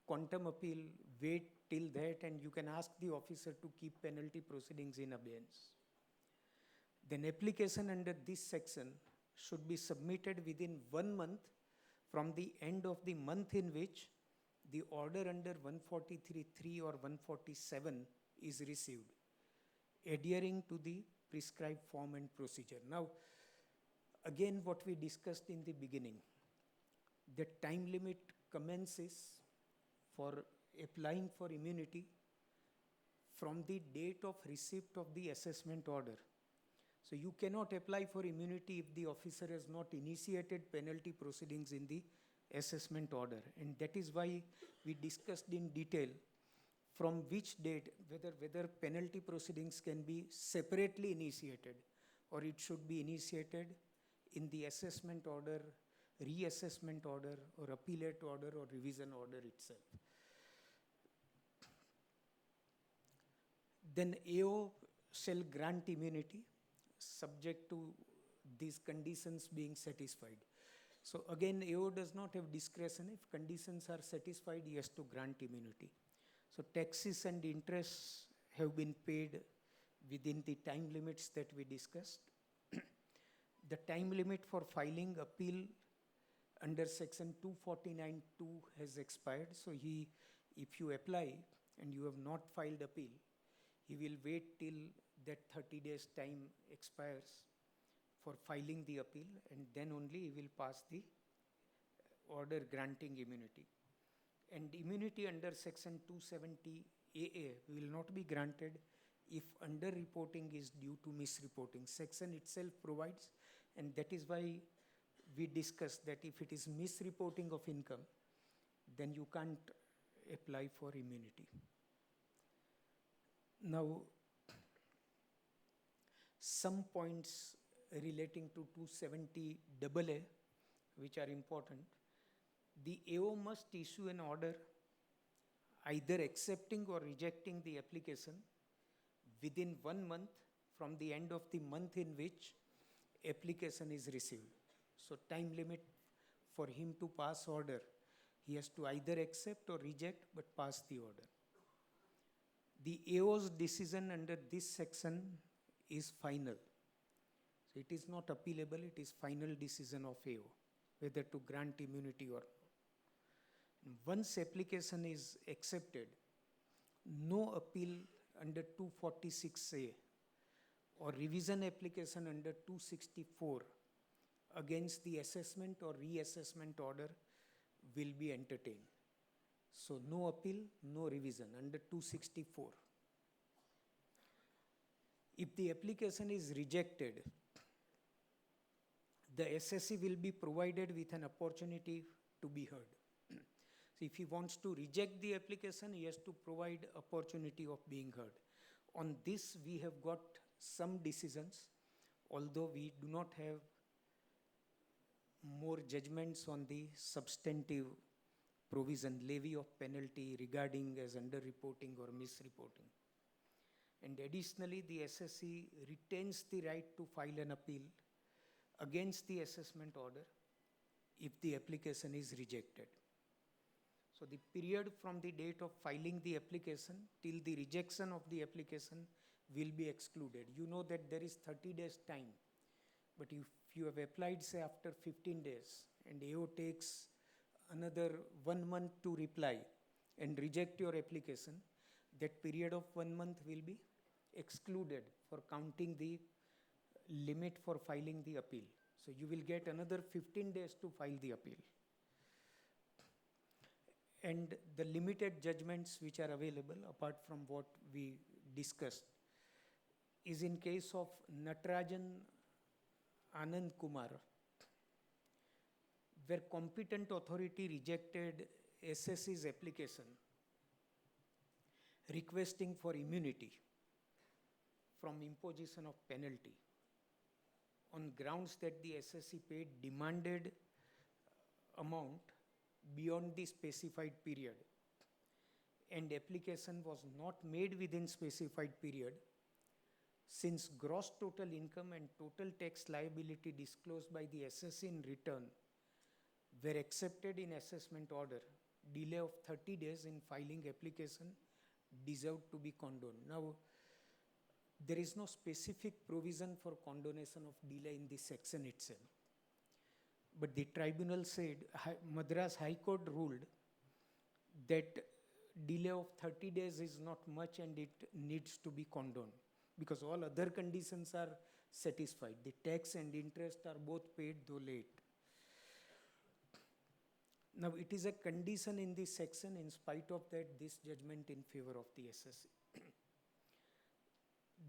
Speaker 1: quantum appeal, wait till that, and you can ask the officer to keep penalty proceedings in abeyance. Then application under this section should be submitted within 1 month from the end of the month in which the order under 143(3) or 147 is received, adhering to the prescribed form and procedure. Now, again, what we discussed in the beginning, the time limit commences for applying for immunity from the date of receipt of the assessment order. So you cannot apply for immunity if the officer has not initiated penalty proceedings in the assessment order. And that is why we discussed in detail from which date, whether penalty proceedings can be separately initiated or it should be initiated in the assessment order, reassessment order, or appellate order or revision order itself. Then AO shall grant immunity subject to these conditions being satisfied. So again, AO does not have discretion. If conditions are satisfied, he has to grant immunity. So taxes and interests have been paid within the time limits that we discussed. The time limit for filing appeal under section 249(2) has expired. So if you apply and you have not filed appeal, he will wait till that 30 days time expires for filing the appeal, and then only he will pass the order granting immunity. And immunity under section 270AA will not be granted if underreporting is due to misreporting. Section itself provides, and that is why we discussed that if it is misreporting of income, then you can't apply for immunity. Now, some points relating to 270 AA, which are important. The AO must issue an order either accepting or rejecting the application within 1 month from the end of the month in which application is received. So time limit for him to pass order, he has to either accept or reject but pass the order. The AO's decision under this section is final. So it is not appealable, it is final decision of AO, whether to grant immunity or not. Once application is accepted, no appeal under 246A or revision application under 264 against the assessment or reassessment order will be entertained. So no appeal, no revision under 264. If the application is rejected, the assessee will be provided with an opportunity to be heard. So if he wants to reject the application, he has to provide opportunity of being heard. On this, we have got some decisions, although we do not have more judgments on the substantive provision, levy of penalty regarding as underreporting or misreporting. And additionally, the assessee retains the right to file an appeal against the assessment order if the application is rejected. So the period from the date of filing the application till the rejection of the application will be excluded. You know that there is 30 days time, but if you have applied say after 15 days and AO takes another 1 month to reply and reject your application, that period of 1 month will be excluded for counting the limit for filing the appeal. So you will get another 15 days to file the appeal. And the limited judgments which are available, apart from what we discussed, is in case of Natarajan Anand Kumar, where competent authority rejected SSC's application requesting for immunity from imposition of penalty on grounds that the SSC paid demanded amount beyond the specified period and application was not made within specified period, since gross total income and total tax liability disclosed by the SSC in return were accepted in assessment order, delay of 30 days in filing application deserved to be condoned. Now, there is no specific provision for condonation of delay in this section itself. But the tribunal said, Madras High Court ruled that delay of 30 days is not much and it needs to be condoned because all other conditions are satisfied. The tax and interest are both paid though late. Now it is a condition in this section, in spite of that, this judgment in favor of the SSC.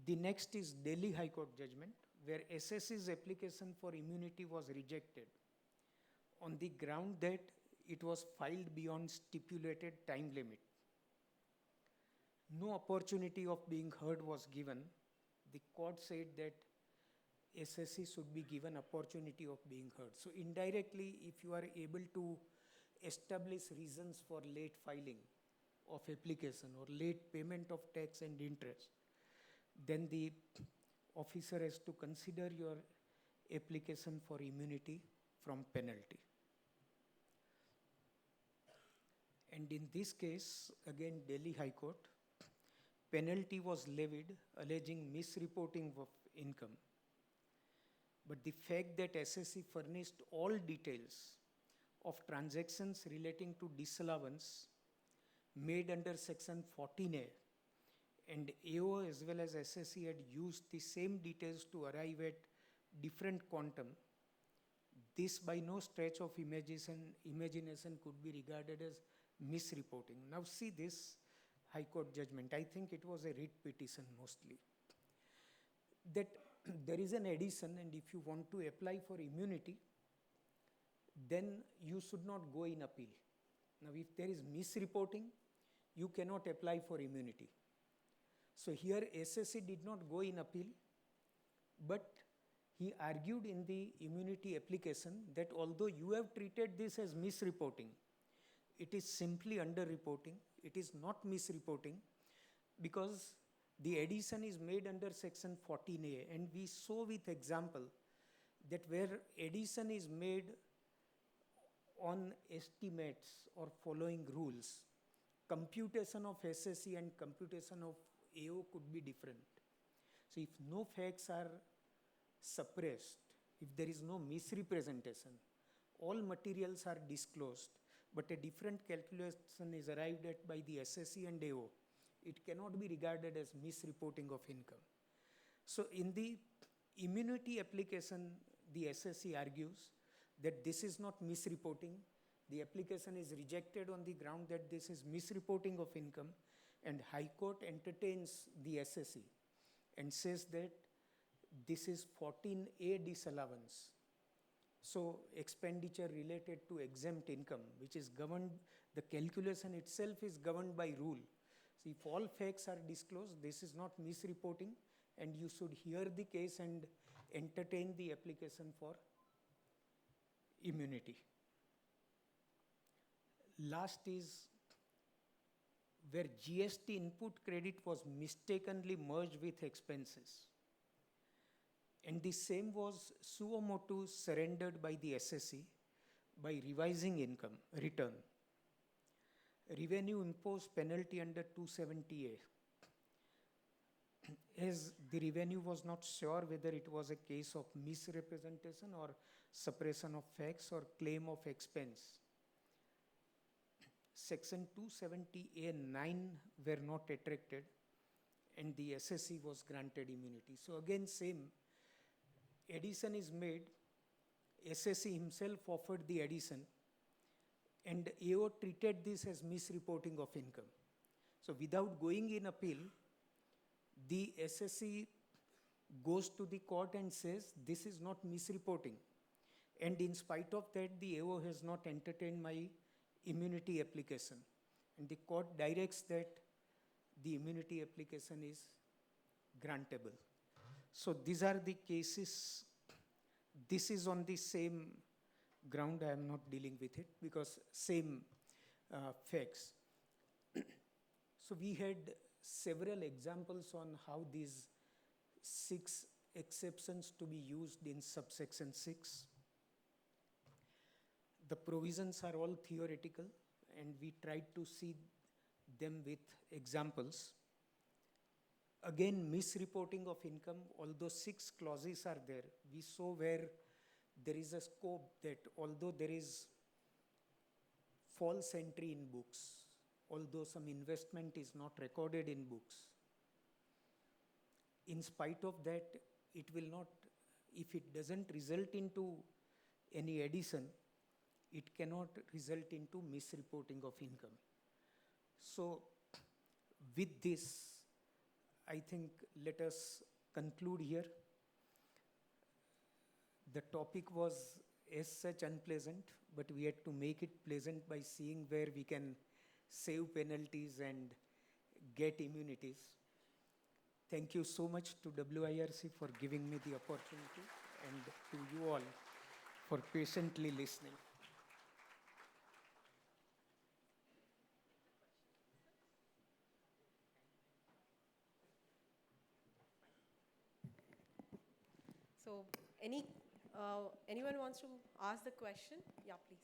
Speaker 1: The next is Delhi High Court judgment, where SSC's application for immunity was rejected on the ground that it was filed beyond stipulated time limit. No opportunity of being heard was given. The court said that SSC should be given opportunity of being heard. So indirectly, if you are able to establish reasons for late filing of application or late payment of tax and interest, then the officer has to consider your application for immunity from penalty. And in this case, again Delhi High Court, penalty was levied alleging misreporting of income. But the fact that SSC furnished all details of transactions relating to disallowance made under section 14A and AO as well as SSC had used the same details to arrive at different quantum, this by no stretch of imagination could be regarded as misreporting. Now see this High Court judgment. I think it was a writ petition mostly. That there is an addition, and if you want to apply for immunity, then you should not go in appeal. Now, if there is misreporting, you cannot apply for immunity. So here SSC did not go in appeal, but he argued in the immunity application that although you have treated this as misreporting, it is simply underreporting, it is not misreporting, because the addition is made under section 14A, and we saw with example that where addition is made on estimates or following rules, computation of SSC and computation of AO could be different. So if no facts are suppressed, if there is no misrepresentation, all materials are disclosed, but a different calculation is arrived at by the SSC and AO, it cannot be regarded as misreporting of income. So in the immunity application, the SSC argues that this is not misreporting. The application is rejected on the ground that this is misreporting of income, and High Court entertains the SSC and says that this is 14A disallowance. So expenditure related to exempt income, which is governed, the calculation itself is governed by rule. So if all facts are disclosed, this is not misreporting, and you should hear the case and entertain the application for immunity. Last is where GST input credit was mistakenly merged with expenses. And the same was suo motu surrendered by the SSC by revising income return. Revenue imposed penalty under 270A. As the revenue was not sure whether it was a case of misrepresentation or suppression of facts or claim of expense. Section 270A9 were not attracted, and the SSC was granted immunity. So again, same, addition is made, SSC himself offered the addition, and AO treated this as misreporting of income. So without going in appeal, the SSC goes to the court and says, this is not misreporting. And in spite of that, the AO has not entertained my immunity application. And the court directs that the immunity application is grantable. So these are the cases. This is on the same ground. I am not dealing with it because same facts. So we had several examples on how these 6 exceptions to be used in subsection 6. The provisions are all theoretical, and we tried to see them with examples. Again, misreporting of income, although 6 clauses are there, we saw where there is a scope that although there is false entry in books, although some investment is not recorded in books, in spite of that, it will not, if it doesn't result into any addition, it cannot result into misreporting of income. So with this, I think let us conclude here. The topic was as such unpleasant, but we had to make it pleasant by seeing where we can save penalties and get immunities. Thank you so much to WIRC for giving me the opportunity, and to you all for patiently listening.
Speaker 2: So, anyone wants to ask the question? Yeah, please.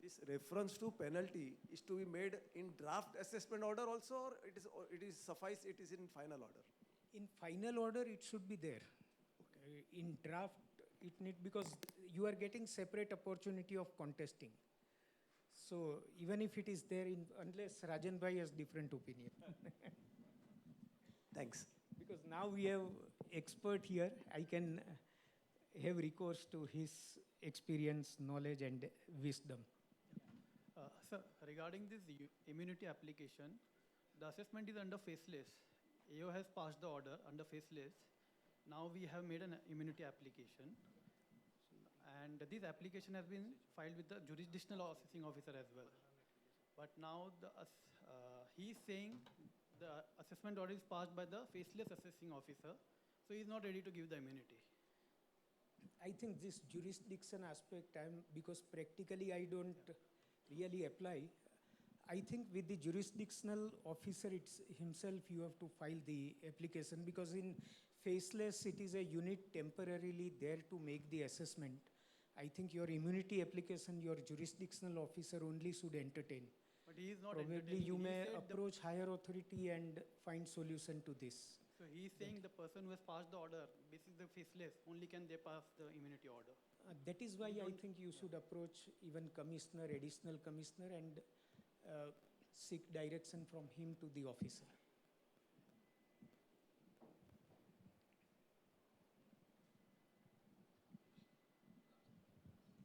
Speaker 3: This reference to penalty is to be made in draft assessment order also, or it is suffice it is in final order?
Speaker 1: In final order, it should be there. Okay. In draft, it need, because you are getting separate opportunity of contesting. So even if it is there, unless Rajan Bhai has different opinion.
Speaker 3: Thanks.
Speaker 1: Because now we have expert here, I can have recourse to his experience, knowledge, and wisdom.
Speaker 4: Sir, regarding this immunity application, the assessment is under faceless. AO has passed the order under faceless. Now we have made an immunity application. And this application has been filed with the jurisdictional assessing officer as well. But now he is saying the assessment order is passed by the faceless assessing officer, so he is not ready to give the immunity.
Speaker 1: I think this jurisdiction aspect, because practically I don't really apply. I think with the jurisdictional officer himself, you have to file the application, because in faceless, it is a unit temporarily there to make the assessment. I think your immunity application, your jurisdictional officer only should entertain.
Speaker 4: But he is not
Speaker 1: Probably
Speaker 4: entertaining.
Speaker 1: you
Speaker 4: He
Speaker 1: may
Speaker 4: said
Speaker 1: approach higher authority and find solution to this.
Speaker 4: so he is saying the person who has passed the order, basically the faceless, only can they pass the immunity order.
Speaker 1: That is why I think you should approach even commissioner, additional commissioner, and seek direction from him to the officer.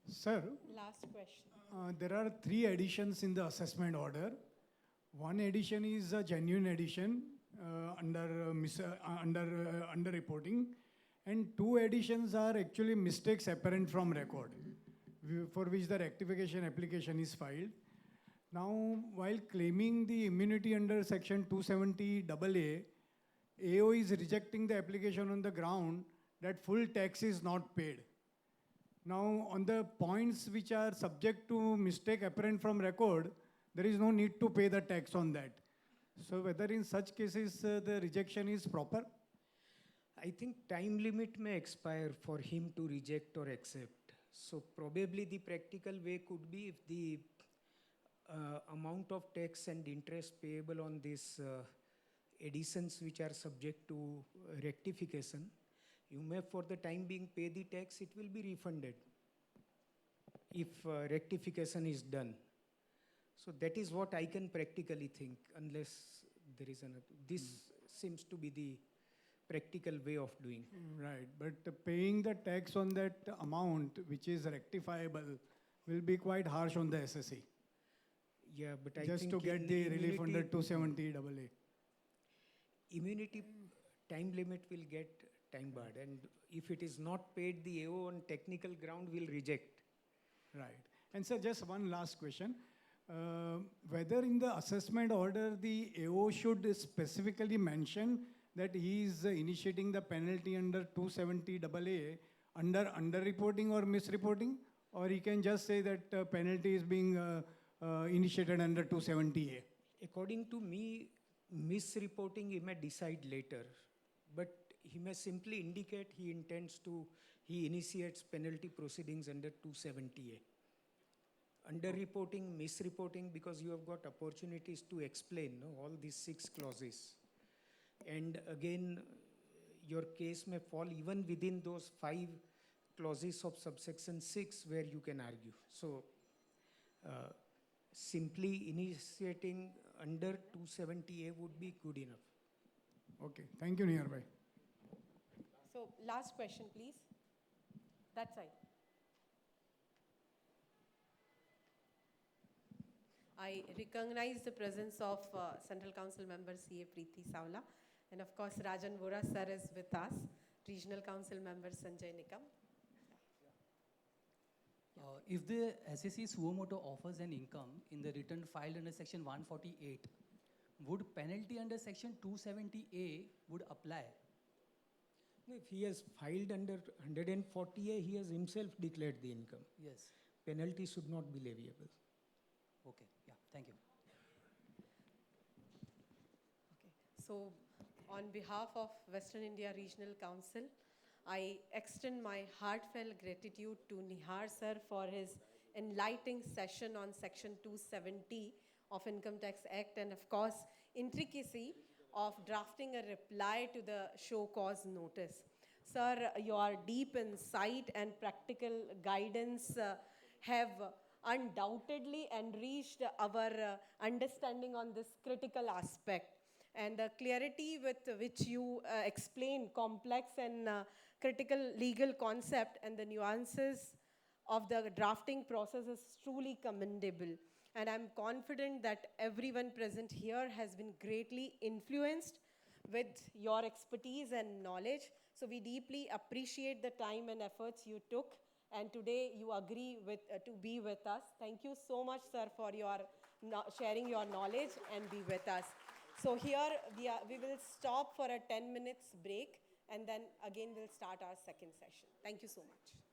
Speaker 5: Sir,
Speaker 2: Last question.
Speaker 5: there are 3 additions in the assessment order. One addition is a genuine addition under reporting, and 2 additions are actually mistakes apparent from record, for which the rectification application is filed. Now, while claiming the immunity under section 270 AA, AO is rejecting the application on the ground that full tax is not paid. Now, on the points which are subject to mistake apparent from record, there is no need to pay the tax on that. So whether in such cases the rejection is proper?
Speaker 1: I think time limit may expire for him to reject or accept. So probably the practical way could be, if the amount of tax and interest payable on these additions which are subject to rectification, you may for the time being pay the tax, it will be refunded if rectification is done. So that is what I can practically think, unless there is another. This seems to be the practical way of doing.
Speaker 5: Right, but paying the tax on that amount which is rectifiable will be quite harsh on the SSE.
Speaker 1: Yeah, but I
Speaker 5: Just
Speaker 1: think
Speaker 5: to get
Speaker 1: in
Speaker 5: the relief under
Speaker 1: immunity-
Speaker 5: 270 AA.
Speaker 1: immunity time limit will get time barred, and if it is not paid, the AO on technical ground will reject.
Speaker 5: Right. And sir, just one last question. Whether in the assessment order the AO should specifically mention that he is initiating the penalty under 270 AA under underreporting or misreporting, or he can just say that penalty is being initiated under 270A?
Speaker 1: According to me, misreporting he may decide later, but he may simply indicate he initiates penalty proceedings under 270A. Underreporting, misreporting, because you have got opportunities to explain all these 6 clauses. And again, your case may fall even within those 5 clauses of subsection 6 where you can argue. So simply initiating under 270A would be good enough.
Speaker 5: Okay, thank you, Nihar bhai.
Speaker 2: So last question, please. That side. I recognize the presence of Central Council member CA Preeti Savla, and of course Rajan Vora sir is with us, Regional Council member Sanjay Nikam.
Speaker 6: If the SSC suo moto offers an income in the return filed under section 148, would penalty under section 270A would apply?
Speaker 1: If he has filed under 140A, he has himself declared the income.
Speaker 6: Yes.
Speaker 1: Penalty should not be leviable.
Speaker 6: Okay. Yeah. Thank you.
Speaker 2: Okay. So on behalf of Western India Regional Council, I extend my heartfelt gratitude to Nihar sir for his enlightening session on section 270 of Income Tax Act, and of course intricacy of drafting a reply to the show cause notice. Sir, your deep insight and practical guidance have undoubtedly enriched our understanding on this critical aspect. and the clarity with which you explain complex and critical legal concept and the nuances of the drafting process is truly commendable. And I'm confident that everyone present here has been greatly influenced with your expertise and knowledge. So we deeply appreciate the time and efforts you took, and today you agree to be with us. Thank you so much, sir, for your sharing your knowledge and be with us. So here we will stop for a 10 minutes break, and then again we'll start our second session. Thank you so much.